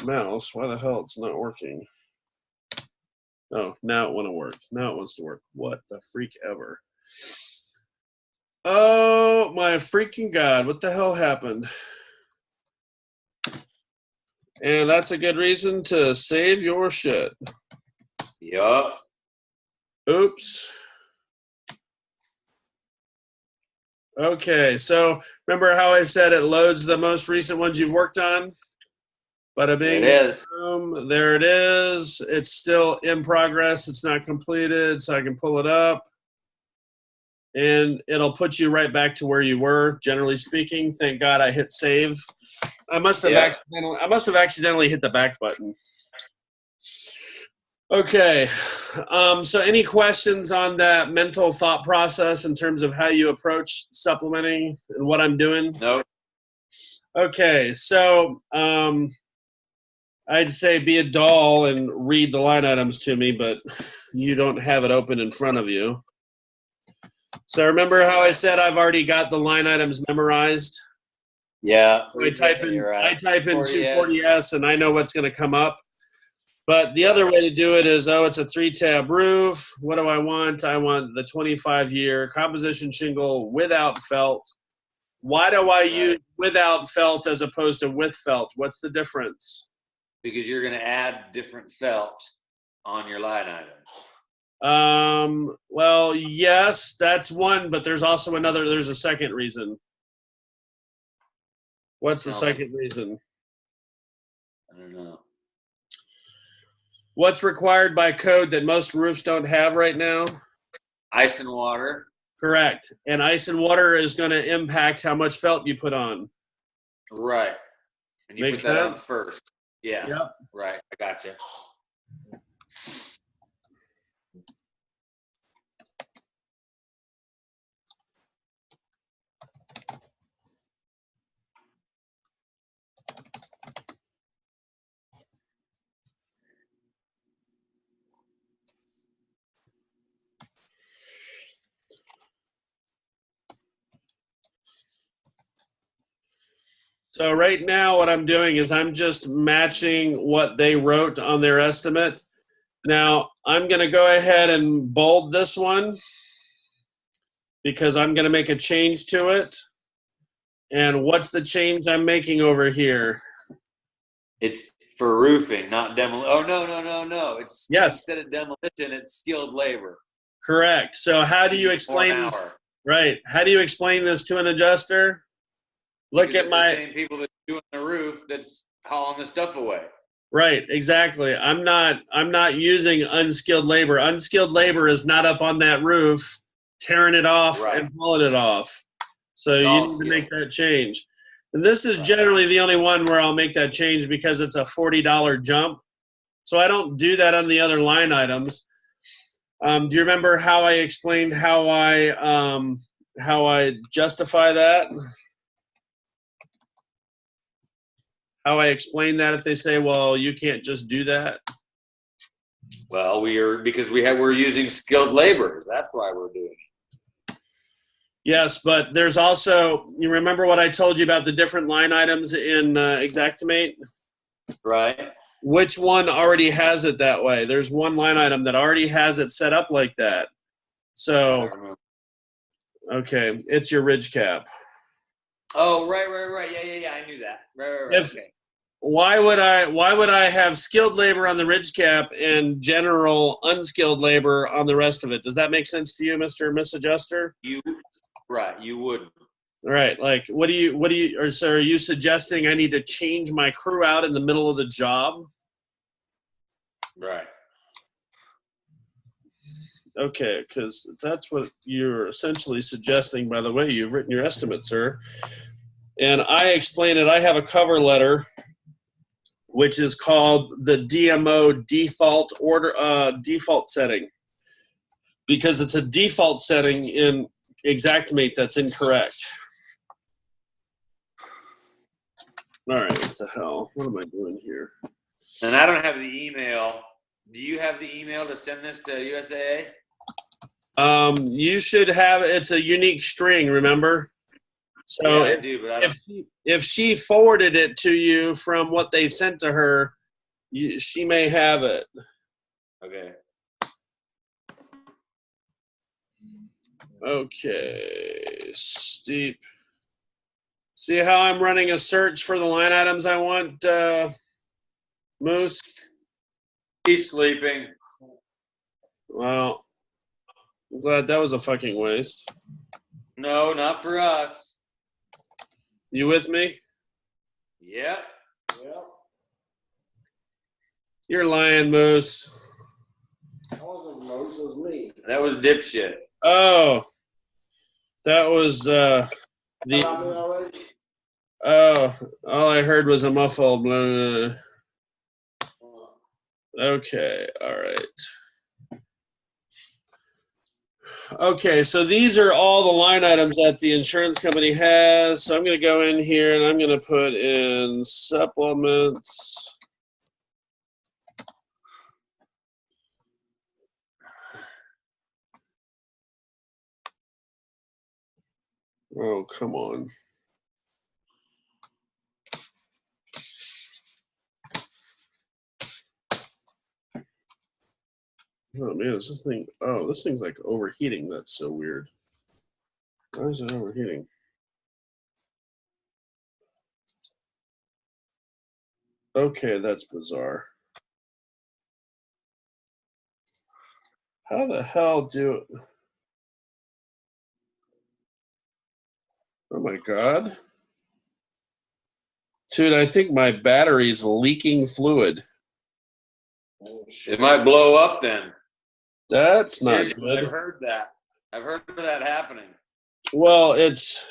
mouse. Why the hell it's not working? Oh, now it want to work. Now it wants to work. What the freak ever? Oh my freaking God! What the hell happened? And that's a good reason to save your shit. Yup. Oops. Okay, so remember how I said it loads the most recent ones you've worked on? Bada bing. There it is. Boom. There it is. It's still in progress. It's not completed, so I can pull it up. And it'll put you right back to where you were, generally speaking. Thank God I hit save. I must have accidentally hit the back button. Okay. So any questions on that mental thought process in terms of how you approach supplementing and what I'm doing? No. Okay. So I'd say be a doll and read the line items to me, but you don't have it open in front of you. So remember how I said I've already got the line items memorized? Yeah. I type in 240S and I know what's going to come up. But the other way to do it is, it's a 3-tab roof. What do I want? I want the 25-year composition shingle without felt. Why do I use without felt as opposed to with felt? What's the difference? Because you're going to add different felt on your line items. Well, yes, that's one, but there's also there's a second reason. What's the second reason? I don't know. What's required by code that most roofs don't have right now? Ice and water. Correct. And ice and water is going to impact how much felt you put on. Right. And you Makes put that sense? on first. Yeah. Yep. Right. I gotcha. So right now what I'm doing is I'm just matching what they wrote on their estimate. Now I'm going to go ahead and bold this one because I'm going to make a change to it. And what's the change I'm making over here? It's for roofing, not demolition. Oh, no. It's instead of demolition, it's skilled labor. Correct. So how do you explain this? Right. How do you explain this to an adjuster? Look at the same people that's doing the roof that's hauling the stuff away. Right, exactly. I'm not using unskilled labor. Unskilled labor is not up on that roof, tearing it off and pulling it off. So you need to make that change. And this is generally the only one where I'll make that change because it's a $40 jump. So I don't do that on the other line items. Do you remember how I explained how I justify that? How I explain that if they say, well, you can't just do that? Well, we're using skilled labor. That's why we're doing it. Yes, but there's also, you remember what I told you about the different line items in Xactimate? Right. Which one already has it that way? There's one line item that already has it set up like that. So, okay, it's your ridge cap. Oh, right. Yeah, I knew that. Right. Okay. Why would I have skilled labor on the ridge cap and general unskilled labor on the rest of it? Does that make sense to you, Mr. and Miss Adjuster? You wouldn't. Right. Like, so are you suggesting I need to change my crew out in the middle of the job? Right. Okay, because that's what you're essentially suggesting by the way you've written your estimate, sir. And I explain it. I have a cover letter, which is called the DMO default default setting, because it's a default setting in Xactimate that's incorrect. All right, what the hell? What am I doing here? And I don't have the email. Do you have the email to send this to USAA? You should have. It's a unique string. Remember? So Yeah, I do, but I don't. if she forwarded it to you from what they sent to her, she may have it. Okay. Okay, steep. See how I'm running a search for the line items I want, Moose? He's sleeping. Well, I'm glad that was a fucking waste. No, not for us. You with me? Yep. Yep. You're lying, Moose. That wasn't Moose, it was me. That was dipshit. Oh, that was Got me the. already? Oh, all I heard was a muffled. Blah, blah. Okay, all right. Okay, so these are all the line items that the insurance company has. So I'm going to go in here and I'm going to put in supplements. Oh, come on. Oh man, is this thing? Oh, this thing's like overheating. That's so weird. Why is it overheating? Okay, that's bizarre. How the hell do? Oh my god, dude! I think my battery's leaking fluid. Oh, shit. It might blow up then. That's not Seriously, good. I've heard that. I've heard of that happening. Well, it's.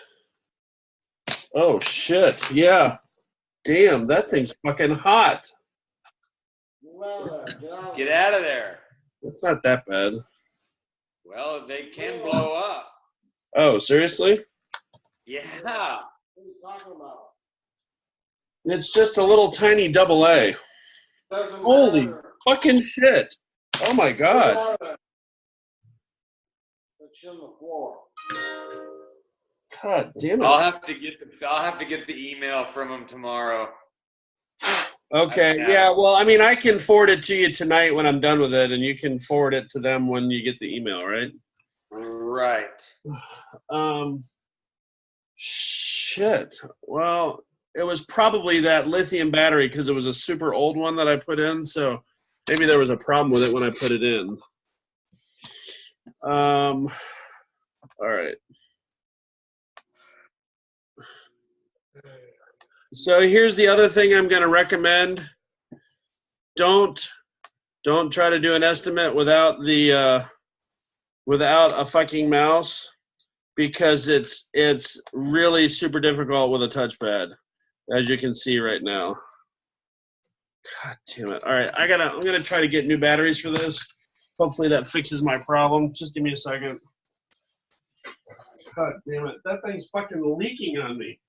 Oh shit! Yeah. Damn, that thing's fucking hot. Get out of there. It's not that bad. Well, they can blow up. Oh, seriously? Yeah. What he's talking about? It's just a little tiny AA. Doesn't Holy matter. fucking shit! Oh my god. It's on the floor. God damn it. I'll have to get the email from him tomorrow. Okay, yeah, well, I mean, I can forward it to you tonight when I'm done with it, and you can forward it to them when you get the email, right? Right. Shit. Well, it was probably that lithium battery because it was a super old one that I put in, so maybe there was a problem with it when I put it in. All right. So here's the other thing I'm going to recommend. Don't try to do an estimate without the without a fucking mouse, because it's really super difficult with a touchpad, as you can see right now. God damn it. All right, I'm gonna try to get new batteries for this. Hopefully that fixes my problem. Just give me a second. God damn it. That thing's fucking leaking on me.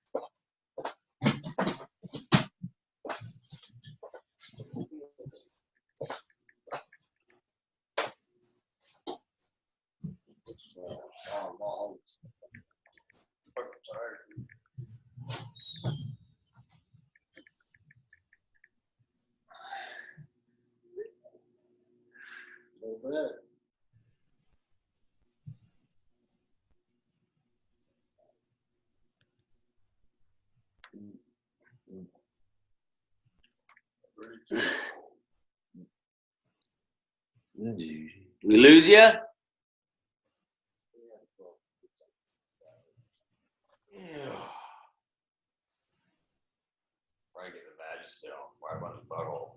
We lose you? Right in the Magister, right on the butthole.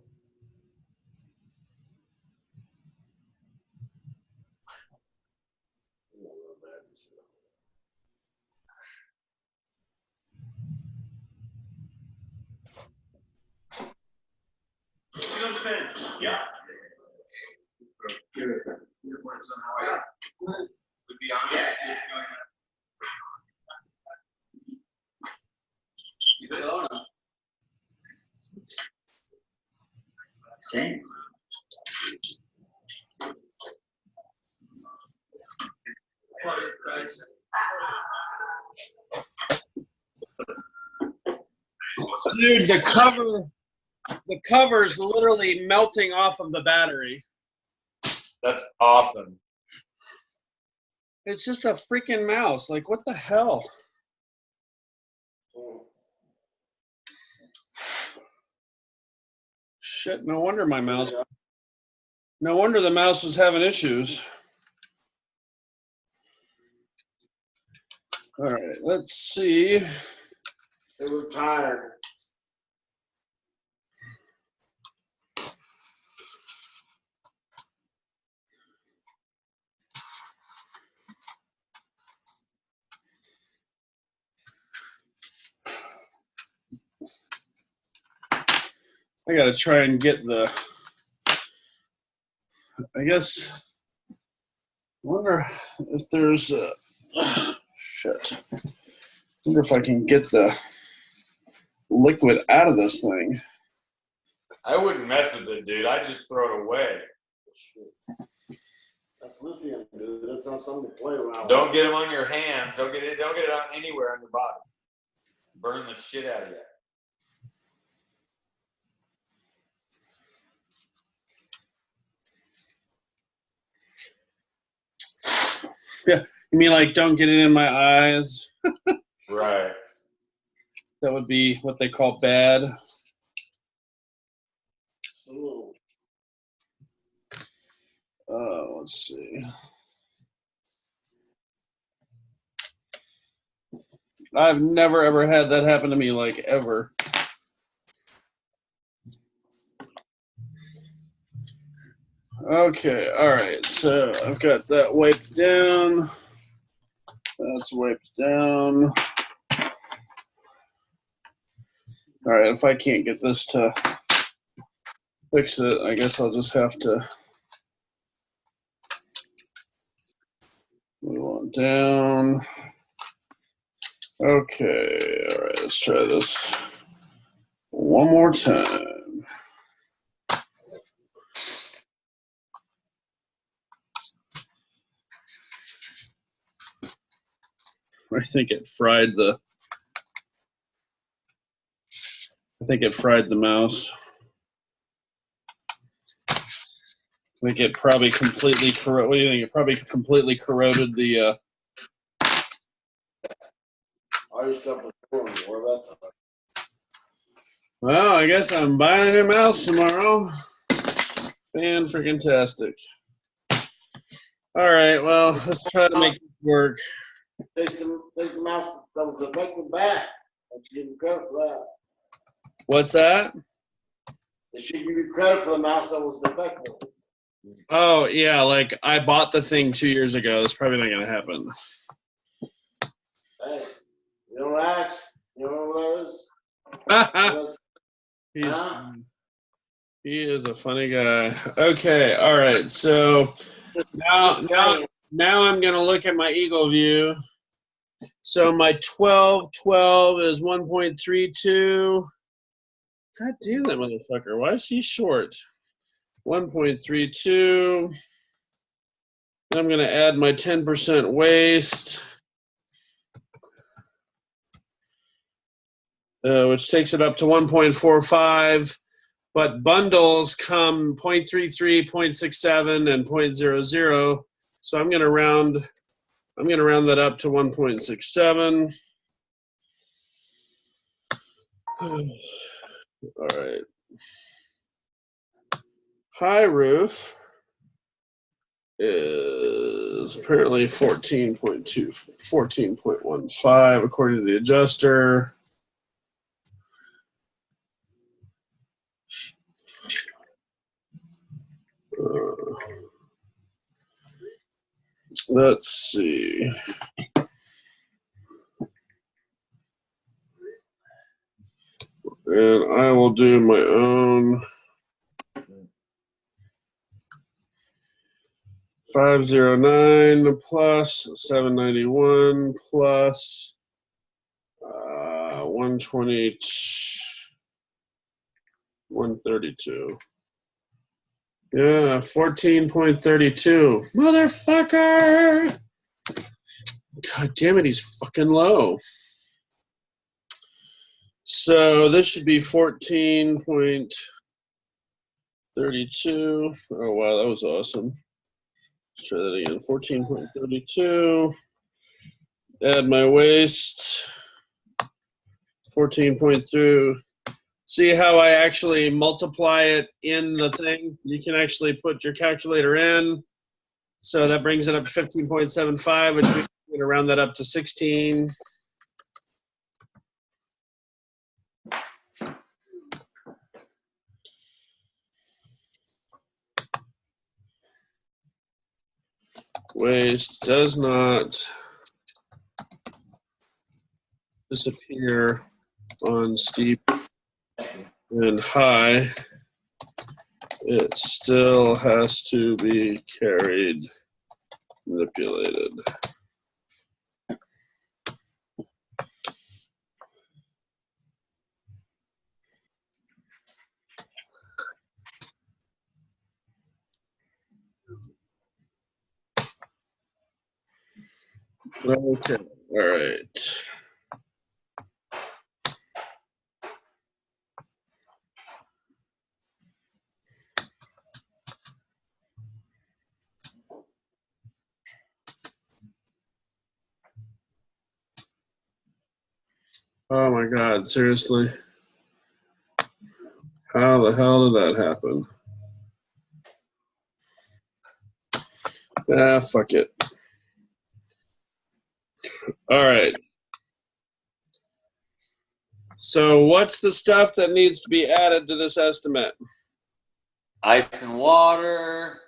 Yeah. Thanks. Dude, the cover's literally melting off of the battery. That's awesome. It's just a freaking mouse. Like, what the hell? Shit, no wonder my mouse. No wonder the mouse was having issues. All right, let's see. They were tired. I gotta try and get the. I guess. Wonder if there's a. Shit. Wonder if I can get the liquid out of this thing. I wouldn't mess with it, dude. I'd just throw it away. That's lithium, dude. That's not something to play around Don't get them on your hands. Don't get it on anywhere on your body. Burn the shit out of you. Yeah, you mean like don't get it in my eyes? Right. That would be what they call bad. Ooh. Let's see. I've never ever had that happen to me, like ever. Okay, all right. So I've got that wiped down. That's wiped down. All right, if I can't get this to fix it, I guess I'll just have to move on down. Okay, all right, let's try this one more time. I think it fried the mouse. I think it probably completely corroded. What do you think? It probably completely corroded the. All your stuff was torn. What about that? Well, I guess I'm buying a new mouse tomorrow. Fan-freaking-tastic. All right, well, let's try to make it work. Take the mouse that was defective back. I should give you credit for that. What's that? They should give you credit for the mouse that was defective. Oh, yeah, like I bought the thing 2 years ago. That's probably not going to happen. Hey, you don't ask. You don't know what that is? He is a funny guy. Okay, all right. So now I'm going to look at my Eagle View. So my 1212 is 1.32. God damn that motherfucker. Why is he short? 1.32. I'm going to add my 10% waste, which takes it up to 1.45. But bundles come 0.33, 0.67, and 0.00. So I'm going to round that up to 1.67. All right. High roof is apparently 14.15 according to the adjuster. Let's see. And I will do my own 509 plus 791 plus 120, 132. Yeah, 14.32. Motherfucker! God damn it, he's fucking low. So this should be 14.32. Oh, wow, that was awesome. Let's try that again. 14.32. Add my waste. 14.2. See how I actually multiply it in the thing? You can actually put your calculator in. So that brings it up to 15.75, which means we're going to round that up to 16. Waste does not disappear on steep and high. It still has to be carried, manipulated. Okay, all right. Oh my God, seriously? How the hell did that happen? Ah, fuck it. All right. So what's the stuff that needs to be added to this estimate? Ice and water.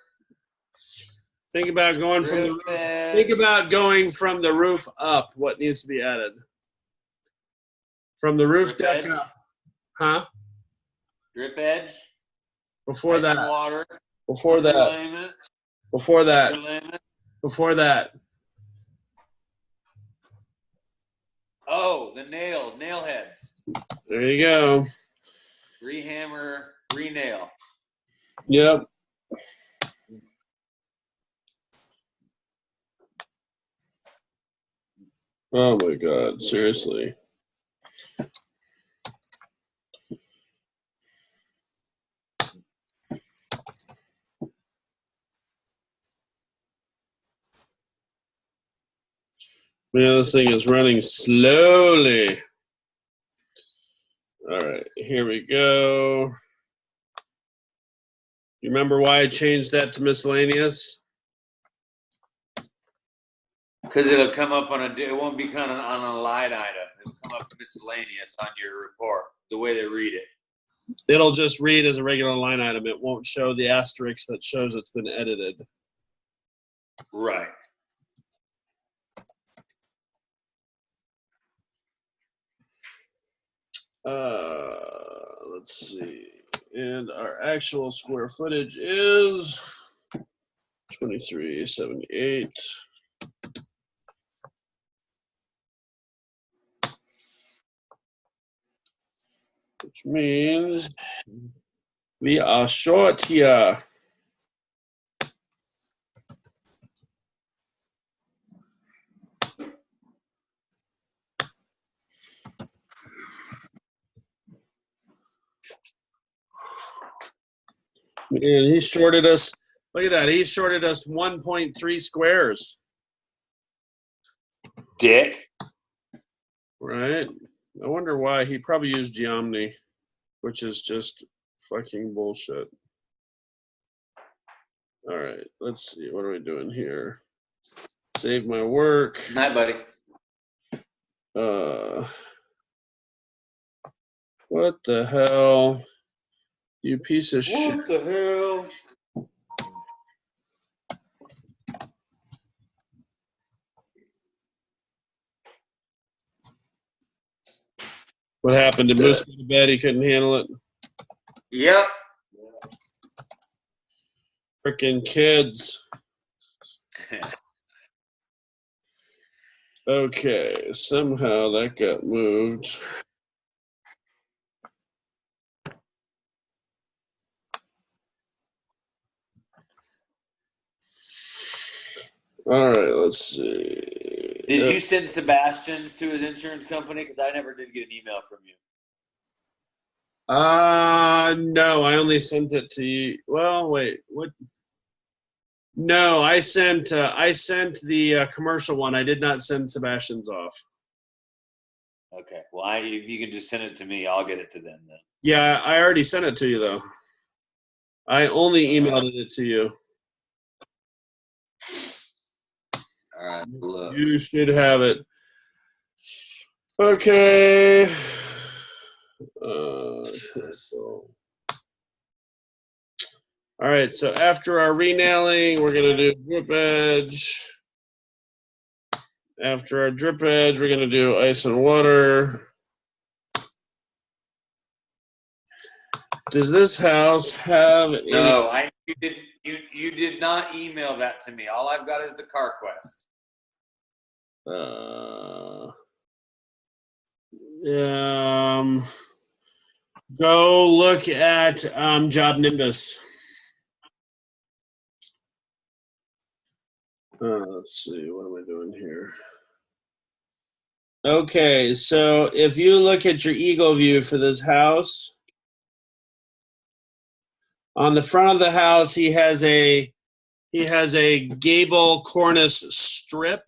Think about going from the roof. Think about going from the roof up. What needs to be added? From the roof Drip deck edge. up. Huh? Drip edge. Before Ice that. and water. Before that. Underlayment. Before that. Underlayment. Before that. Oh, the nail heads. There you go. Rehammer, re-nail. Yep. Oh my God, seriously. Man, this thing is running slowly. All right, here we go. You remember why I changed that to miscellaneous? Because it'll come up on it won't be kind of on a line item. It'll come up miscellaneous on your report, the way they read it. It'll just read as a regular line item. It won't show the asterisk that shows it's been edited. Right. Let's see. And our actual square footage is 2378. Which means we are short here. Man, he shorted us. Look at that. He shorted us 1.3 squares. Dick. Right? I wonder why. He probably used Geomni, which is just fucking bullshit. All right, let's see. What are we doing here? Save my work. Night, buddy. What the hell? You piece of shit. What the hell? What happened? Did Moose go to bed? He couldn't handle it? Yep. Frickin' kids. Okay, somehow that got moved. All right, let's see. Did you send Sebastian's to his insurance company? Because I never did get an email from you. No, I only sent it to you. Well, wait, what? No, I sent the commercial one. I did not send Sebastian's off. Okay. Well, if you can just send it to me, I'll get it to them then. Yeah, I already sent it to you though. I only emailed it to you. All right. Look. You should have it. Okay. All right, so after our renailing, we're going to do drip edge. After our drip edge, we're going to do ice and water. Does this house have any? No, you did not email that to me. All I've got is the CarQuest. Go look at Job Nimbus. Let's see, what am I doing here? Okay, so if you look at your Eagle view for this house, on the front of the house, he has a gable cornice strip.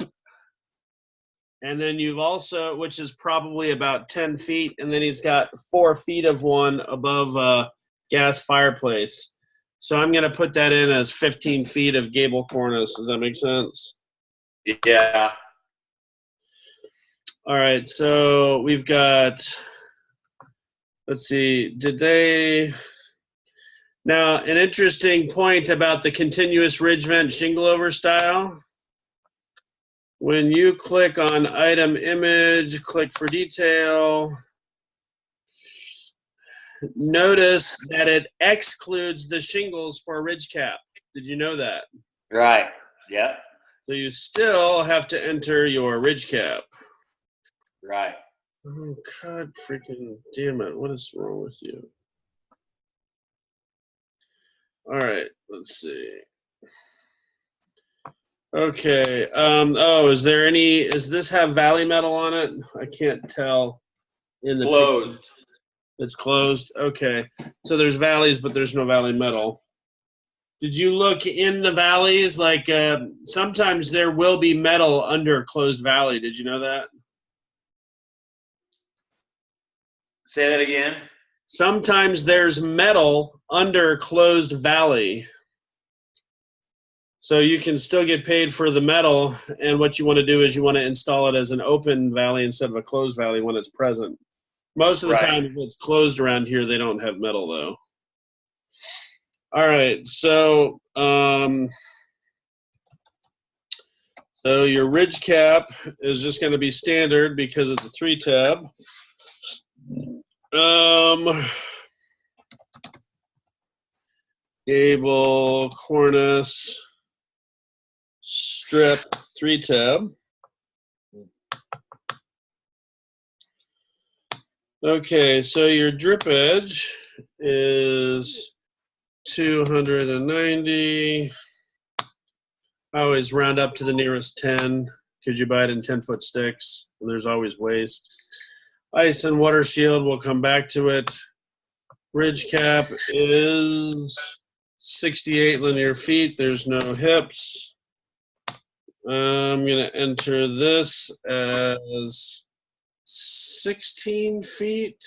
And then you've also, which is probably about 10 feet, and then he's got 4 feet of one above a gas fireplace. So I'm going to put that in as 15 feet of gable cornice. Does that make sense? Yeah. All right, so we've got, let's see, now an interesting point about the continuous ridge vent shingle over style. When you click on item image, click for detail, notice that it excludes the shingles for ridge cap. Did you know that? Right. Yeah. So you still have to enter your ridge cap. Right. Oh, God freaking damn it. What is wrong with you? All right, let's see. Okay. Does this have Valley Metal on it? I can't tell in the Closed. picture. It's closed. Okay. So there's valleys, but there's no Valley Metal. Did you look in the valleys? Like sometimes there will be metal under closed valley. Did you know that? Say that again. Sometimes there's metal under closed valley. So you can still get paid for the metal, and what you want to do is you want to install it as an open valley instead of a closed valley when it's present. Most of the time, if it's closed around here, they don't have metal, though. All right, so so your ridge cap is just going to be standard because it's a 3-tab. Gable, cornice, strip, 3-tab. Okay, so your drip edge is 290. I always round up to the nearest 10 because you buy it in 10-foot sticks, and there's always waste. Ice and water shield, we'll come back to it. Ridge cap is 68 linear feet. There's no hips. I'm going to enter this as 16 feet.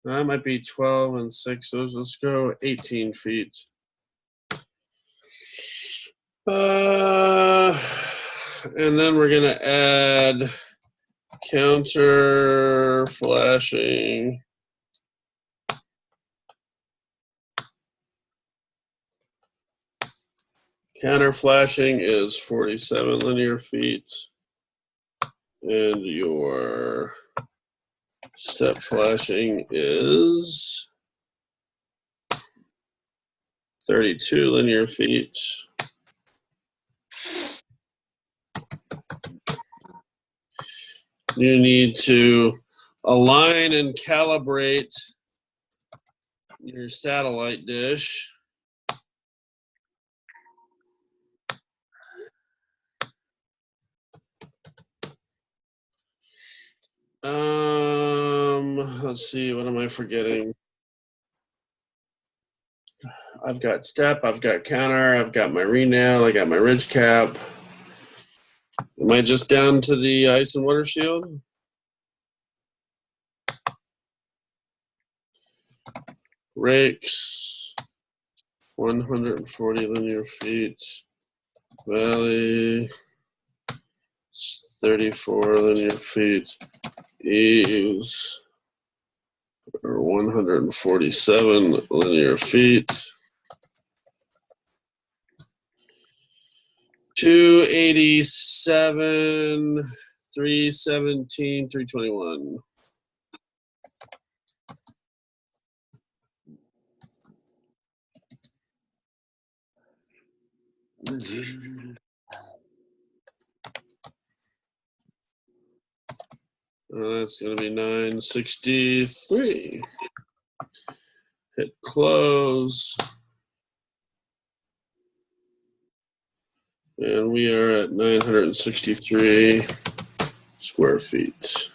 That might be 12 and 6. So let's go 18 feet. And then we're going to add counter flashing. Counter flashing is 47 linear feet. And your step flashing is 32 linear feet. You need to align and calibrate your satellite dish. let's see, what am I forgetting? I've got step, I've got counter, I've got my renail, I got my ridge cap. Am I just down to the ice and water shield? Rakes, 140 linear feet. Valley, 34 linear feet. Eaves are 147 linear feet. 287, 317, 321. That's going to be 963. Hit close. And we are at 963 square feet.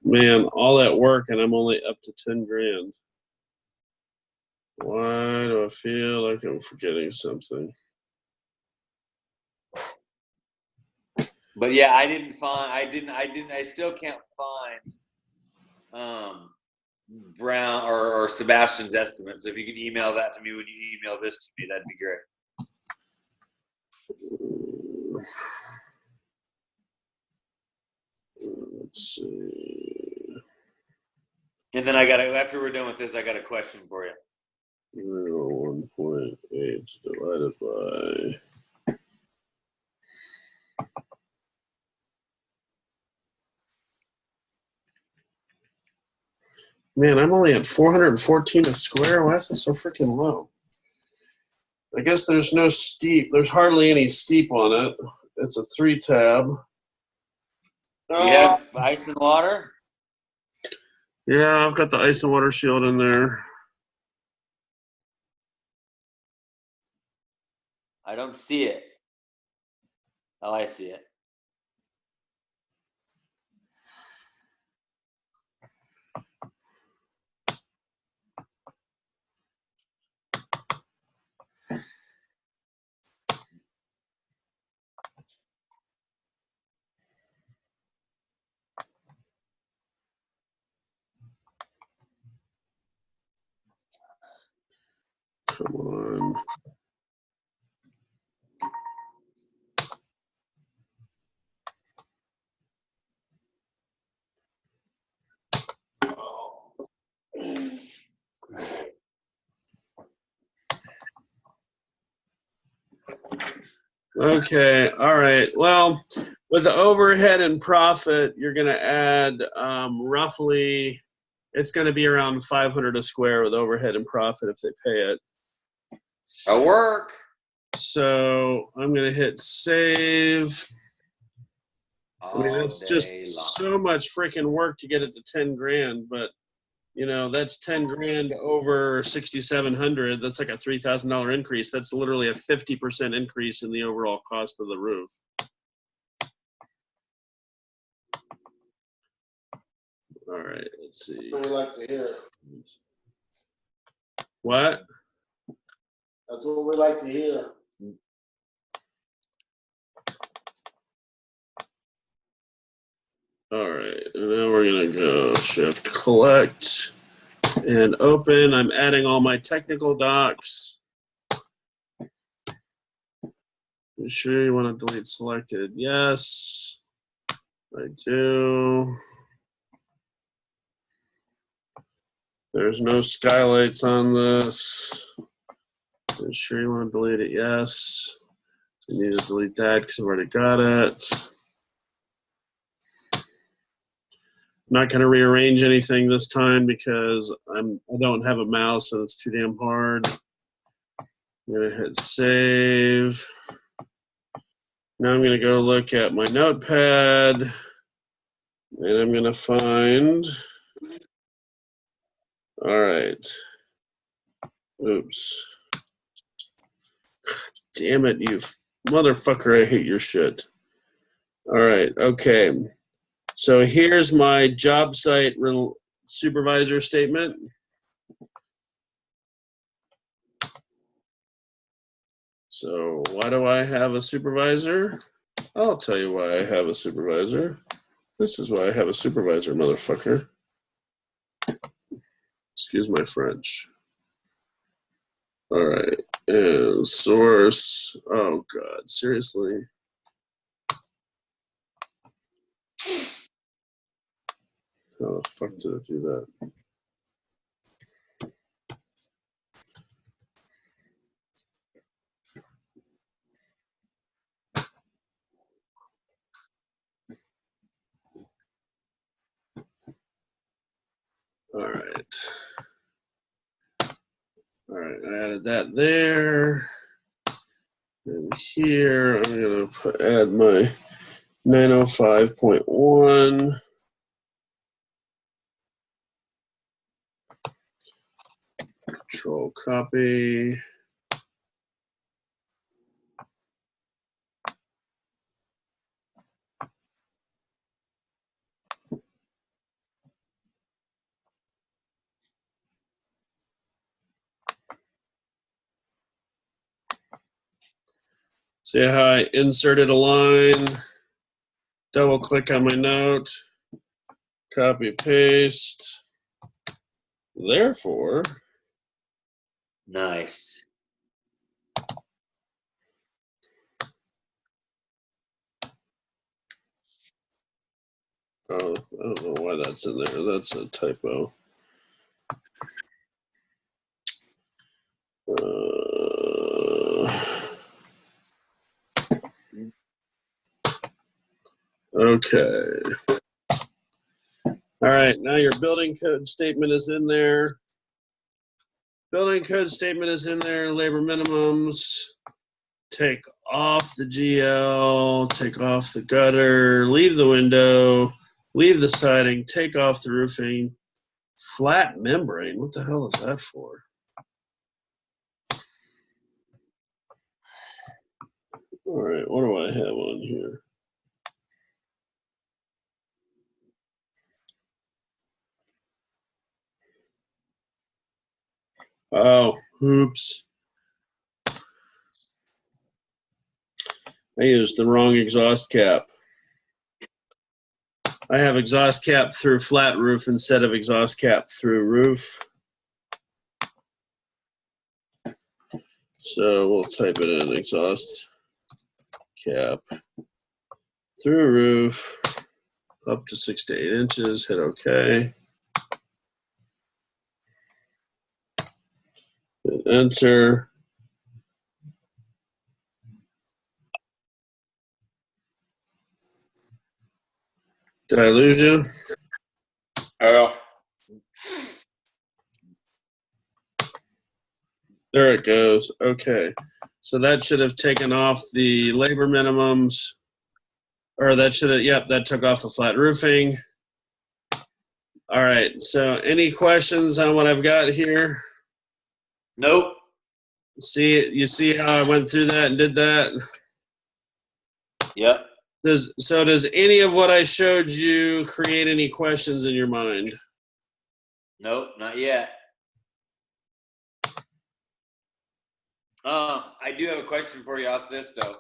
Man, all that work and I'm only up to 10 grand. Why do I feel like I'm forgetting something? But yeah, I still can't find Brown or Sebastian's estimates. If you can email that to me when you email this to me, that'd be great. Let's see. And then after we're done with this, I got a question for you. 1.8 divided by. Man, I'm only at 414 a square. Why is it so freaking low? I guess there's no steep. There's hardly any steep on it. It's a 3-tab. You have ice and water? Yeah, I've got the ice and water shield in there. I don't see it. Oh, I see it. Come on. Okay, all right. Well, with the overhead and profit, you're going to add roughly, it's going to be around 500 a square with overhead and profit if they pay it. It'll work. So I'm going to hit save. I mean, it's just so much freaking work to get it to 10 grand, but you know, that's 10 grand over 6,700. That's like a $3,000 increase. That's literally a 50% increase in the overall cost of the roof. All right, let's see. That's what we like to hear. What? That's what we like to hear. All right, and now we're gonna go shift collect and open. I'm adding all my technical docs. You sure you want to delete selected? Yes, I do. There's no skylights on this. You sure you want to delete it? Yes. I need to delete that because I've already got it. I'm not going to rearrange anything this time because I don't have a mouse and it's too damn hard. I'm going to hit save. Now I'm going to go look at my notepad and I'm going to find, all right. Oops. Damn it, you motherfucker, I hate your shit. All right, okay. So here's my job site supervisor statement. So why do I have a supervisor? I'll tell you why I have a supervisor. This is why I have a supervisor, motherfucker. Excuse my French. All right, and source. Oh God, seriously. How the fuck did it do that? All right. All right, I added that there. And here, I'm going to add my 905.1. Control copy. See how I inserted a line, double click on my note, copy, paste. Therefore, Nice. oh, I don't know why that's in there. That's a typo. Okay. All right, now your building code statement is in there. Building code statement is in there, labor minimums. Take off the GL, take off the gutter, leave the window, leave the siding, take off the roofing. Flat membrane, what the hell is that for? All right, what do I have on here? Oh, oops. I used the wrong exhaust cap. I have exhaust cap through flat roof instead of exhaust cap through roof. So we'll type it in, exhaust cap through roof up to 6 to 8 inches, hit OK. Hit enter. Did I lose you? Oh. There it goes. Okay. So that should have taken off the labor minimums. Or that should have, yep, that took off the flat roofing. All right. So any questions on what I've got here? Nope. You see how I went through that and did that? Yep. Does any of what I showed you create any questions in your mind? Nope, not yet. I do have a question for you off this though.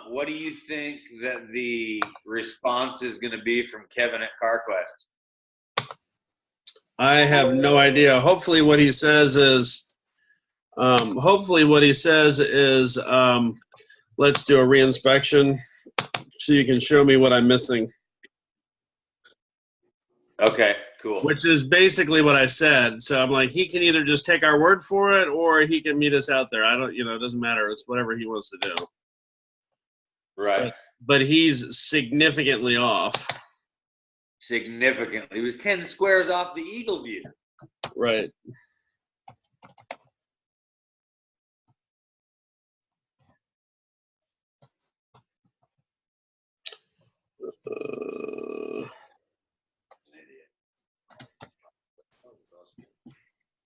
What do you think that the response is going to be from Kevin at CarQuest? I have no idea. Hopefully what he says is, let's do a reinspection so you can show me what I'm missing. Okay, cool. Which is basically what I said. So I'm like, he can either just take our word for it or he can meet us out there. I don't, it doesn't matter. It's whatever he wants to do. Right. But he's significantly off. Significantly. He was 10 squares off the Eagle View. Right.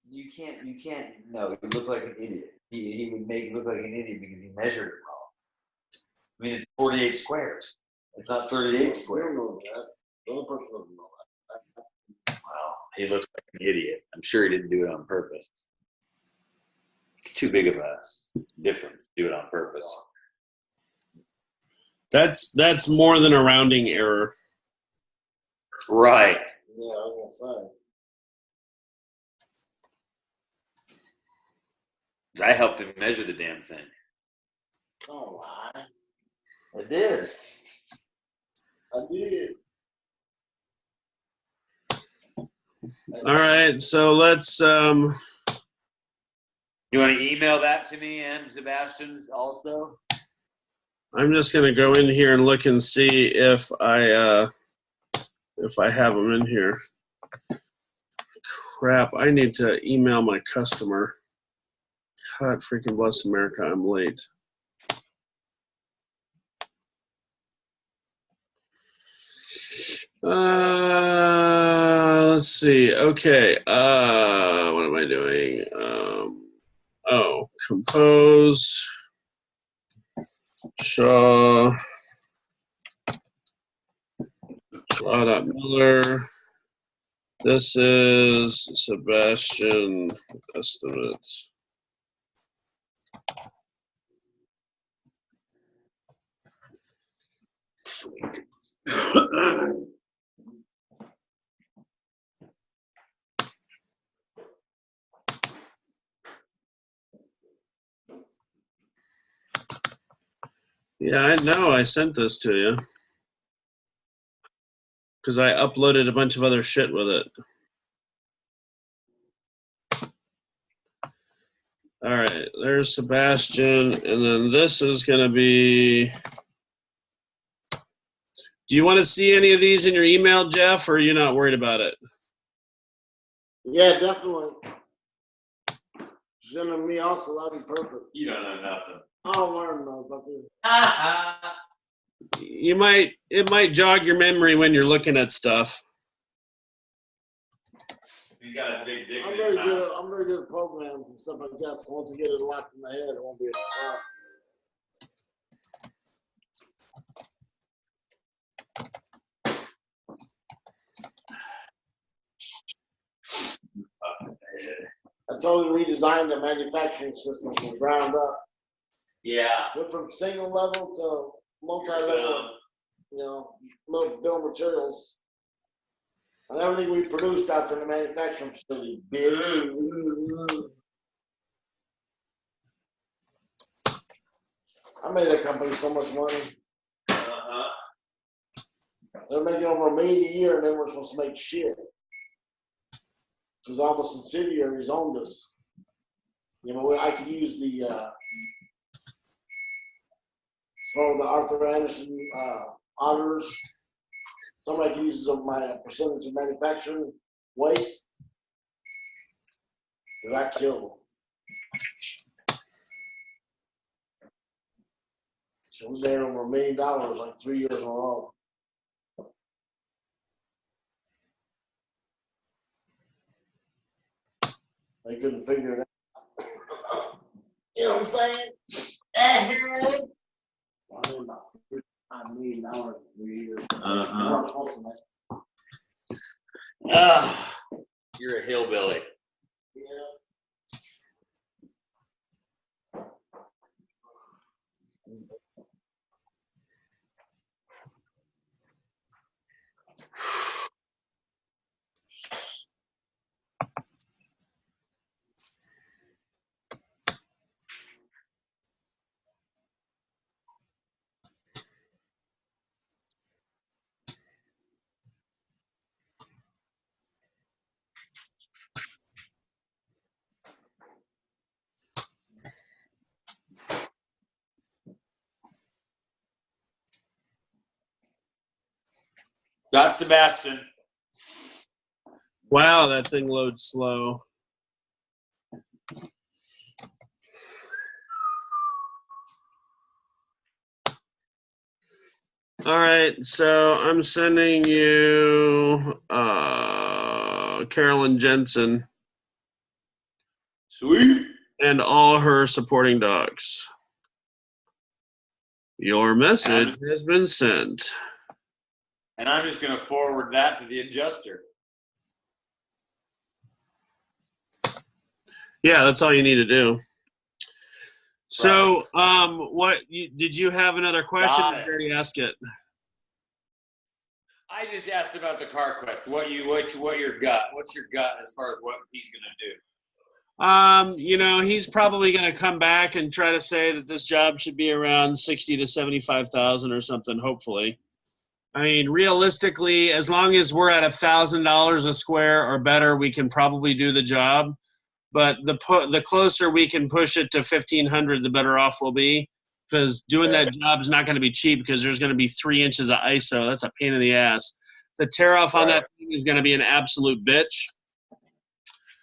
You can't, no, you look like an idiot. He would make you look like an idiot because he measured it wrong. I mean, it's 48 squares. It's not 38 squares. The other person doesn't know that. Wow, he looks like an idiot. I'm sure he didn't do it on purpose. It's too big of a difference to do it on purpose. That's more than a rounding error. Right. Yeah, I was gonna say. I helped him measure the damn thing. Don't lie. I did. I did. All right, so let's You want to email that to me and Sebastian also? I'm just gonna go in here and look and see if I have them in here. Crap, I need to email my customer. God freaking bless America, I'm late. Let's see. Okay. What am I doing? Compose. Shaw. Miller. This is Sebastian Estimates. Sweet. Yeah, I know. I sent this to you because I uploaded a bunch of other shit with it. All right, there's Sebastian, and then this is going to be. Do you want to see any of these in your email, Jeff, or are you not worried about it? Yeah, definitely. Send them me also. That'd be perfect. You don't know nothing. I don't learn those. It might jog your memory when you're looking at stuff. You got a big dick. I'm very good at programs and stuff like that. So once I get it locked in my head, it won't be a problem. I totally redesigned the manufacturing system from the ground up. Yeah. Went from single level to multi-level, bill of materials. And everything we produced out there in the manufacturing facility. I made that company so much money. They're making over $1 million a year, and they were supposed to make shit. Because all the subsidiaries owned us. I could use the Arthur Anderson auditors. Somebody could use my percentage of manufacturing waste. Because I killed them. So we made over $1 million like 3 years in a row. They couldn't figure it out. You know what I'm saying? I made about $5 million in 3 years. You're a hillbilly. Yeah. Got Sebastian. Wow, that thing loads slow. All right, so I'm sending you Carolyn Jensen. Sweet. And all her supporting docs. Your message has been sent. And I'm just going to forward that to the adjuster. Yeah, that's all you need to do. So, did you have another question? Got Or it. did you already ask it? I just asked about the car quest. What's your gut as far as what he's going to do? He's probably going to come back and try to say that this job should be around 60 to 75,000 or something. Hopefully, I mean, realistically, as long as we're at $1,000 a square or better, we can probably do the job. But the closer we can push it to 1,500, the better off we'll be. Because doing that job is not going to be cheap because there's going to be 3 inches of ISO. That's a pain in the ass. The tear off on that thing is going to be an absolute bitch.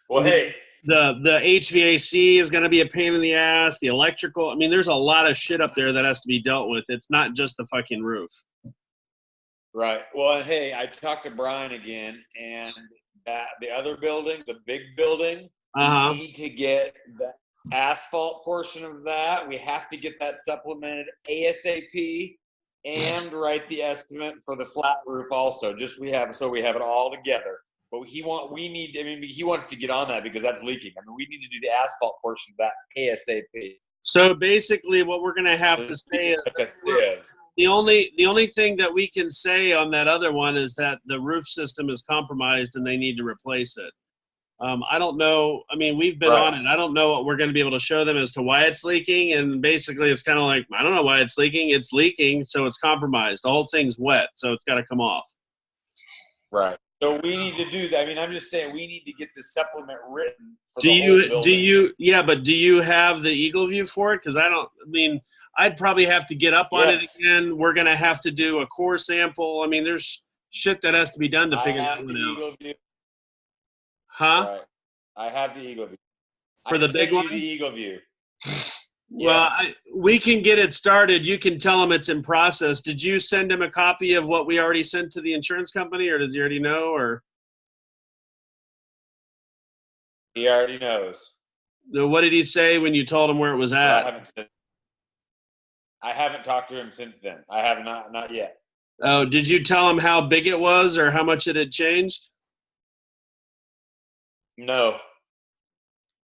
Well, hey. The HVAC is going to be a pain in the ass. The electrical. I mean, there's a lot of shit up there that has to be dealt with. It's not just the fucking roof. Right. Well, and hey, I talked to Brian again, and that the other building, the big building, we need to get the asphalt portion of that. We have to get that supplemented ASAP and write the estimate for the flat roof also. We have it all together. But he wants to get on that because that's leaking. I mean, we need to do the asphalt portion of that ASAP. So basically what we're going to have to say is the only thing that we can say on that other one is that the roof system is compromised and they need to replace it. I don't know. I mean, we've been on it. I don't know what we're going to be able to show them as to why it's leaking. And basically it's kind of like, I don't know why it's leaking. It's leaking, so it's compromised. The whole thing's wet, so it's got to come off. Right. So we need to do that. I mean, I'm just saying we need to get the supplement written for do you have the Eagle View for it? Because I'd probably have to get up on it again. We're going to have to do a core sample. I mean, there's shit that has to be done to figure that one out. Huh? Right. I have the Eagle View. For the big one? The Eagle View. Well, we can get it started. You can tell him it's in process. Did you send him a copy of what we already sent to the insurance company, or does he already know? Or he already knows. What did he say when you told him where it was at? I haven't talked to him since then. I have not yet. Oh, did you tell him how big it was or how much it had changed? No.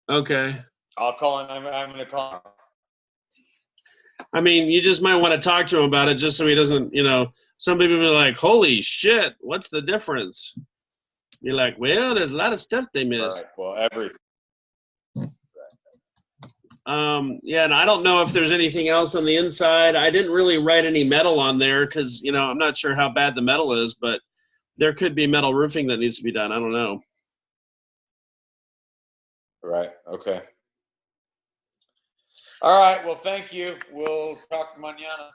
Okay. I'll call him. I'm going to call him. I mean, you just might want to talk to him about it just so he doesn't, some people be like, holy shit, what's the difference? You're like, well, there's a lot of stuff they missed. Right. Well, everything. And I don't know if there's anything else on the inside. I didn't really write any metal on there because, I'm not sure how bad the metal is, but there could be metal roofing that needs to be done. I don't know. Right. Okay. All right. Well, thank you. We'll talk mañana.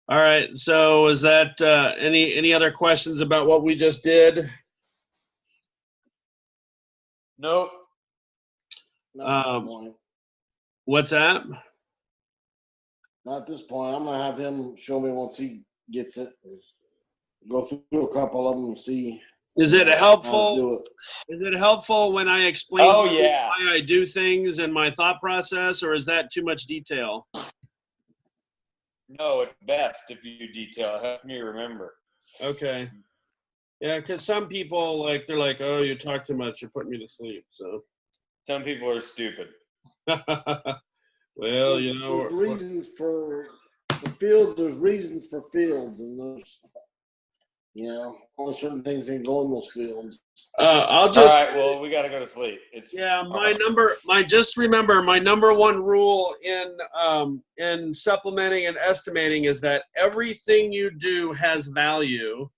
All right. So is that any other questions about what we just did? Nope. What's that? Not at this point. I'm gonna have him show me once he gets it. Go through a couple of them and see. Is it helpful? Is it helpful when I explain why I do things and my thought process, or is that too much detail? No, it's best if you detail. It helps me remember. Okay. Yeah, because some people they're like, "Oh, you talk too much. You're putting me to sleep." So. Some people are stupid. Well, there's reasons for the fields. There's reasons for fields, and there's. All certain things ain't go in those fields. I'll just. All right. Well, we got to go to sleep. Just remember my number one rule in supplementing and estimating is that everything you do has value,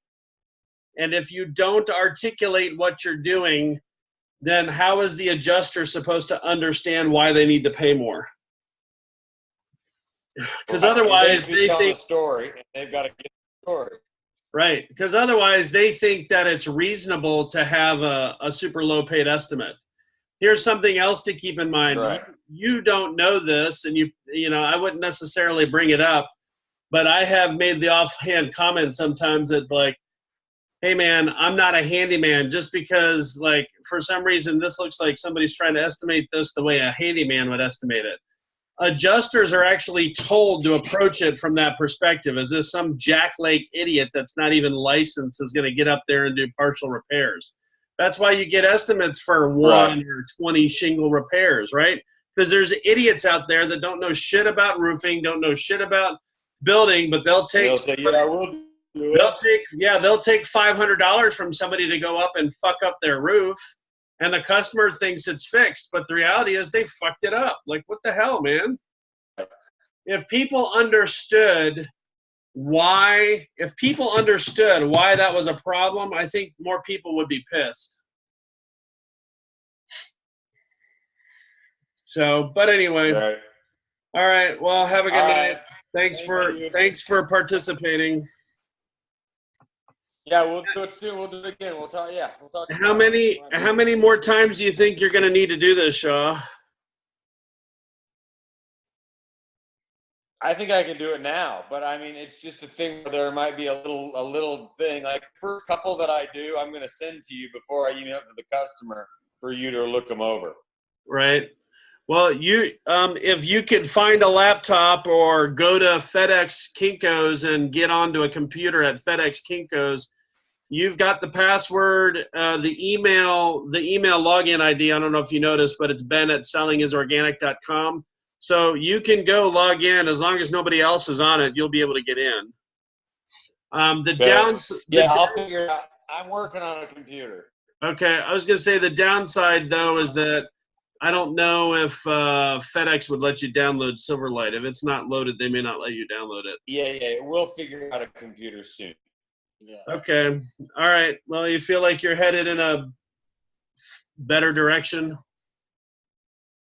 and if you don't articulate what you're doing, then how is the adjuster supposed to understand why they need to pay more? Because otherwise they think a story, and they've got to get the story. Right, because otherwise they think that it's reasonable to have a super low paid estimate. Here's something else to keep in mind. Right. You don't know this, and I wouldn't necessarily bring it up, but I have made the offhand comment sometimes that like, hey man, I'm not a handyman just because for some reason this looks like somebody's trying to estimate this the way a handyman would estimate it. adjusters are actually told to approach it from that perspective, as if some jacklake idiot that's not even licensed is going to get up there and do partial repairs. That's why you get estimates for 1 or 20 shingle repairs, right? Because there's idiots out there that don't know shit about roofing, don't know shit about building, but they'll take. They'll say, "Yeah, we'll do it." They'll take $500 from somebody to go up and fuck up their roof, and the customer thinks it's fixed, but the reality is they fucked it up. Like, what the hell, man? If people understood why that was a problem, I think more people would be pissed. So, but anyway. Right. All right. Well, have a good night. Right. Thanks for participating. Yeah, we'll do it soon. We'll do it again. We'll talk. Yeah, we'll talk. How many more times do you think you're going to need to do this, Shaw? I think I can do it now, but I mean, it's just a thing where there might be a little thing. Like, first couple that I do, I'm going to send to you before I email it to the customer for you to look them over. Right. Well, if you could find a laptop or go to FedEx Kinko's and get onto a computer at FedEx Kinko's, you've got the password, the email login ID. I don't know if you noticed, but it's ben@sellingisorganic.com. So you can go log in as long as nobody else is on it. You'll be able to get in. I'll figure it out. I'm working on a computer. Okay, I was gonna say the downside though is that I don't know if FedEx would let you download Silverlight. If it's not loaded, they may not let you download it. Yeah, we'll figure out a computer soon. Yeah. Okay. All right. Well, you feel like you're headed in a better direction?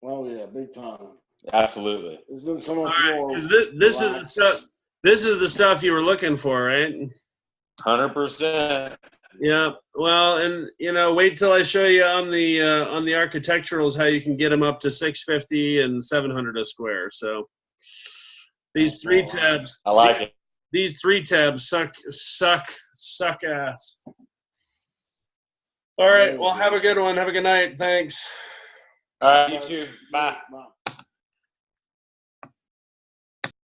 Well, yeah, big time. Absolutely. There's been so much more. Because this is the stuff. This is the stuff you were looking for, right? 100%. Yeah. Well, and wait till I show you on the architecturals how you can get them up to 650 and 700 a square. So these 3 tabs. I like it. These 3 tabs suck ass. All right. Well, have a good one. Have a good night. Thanks. All right. You too. Bye.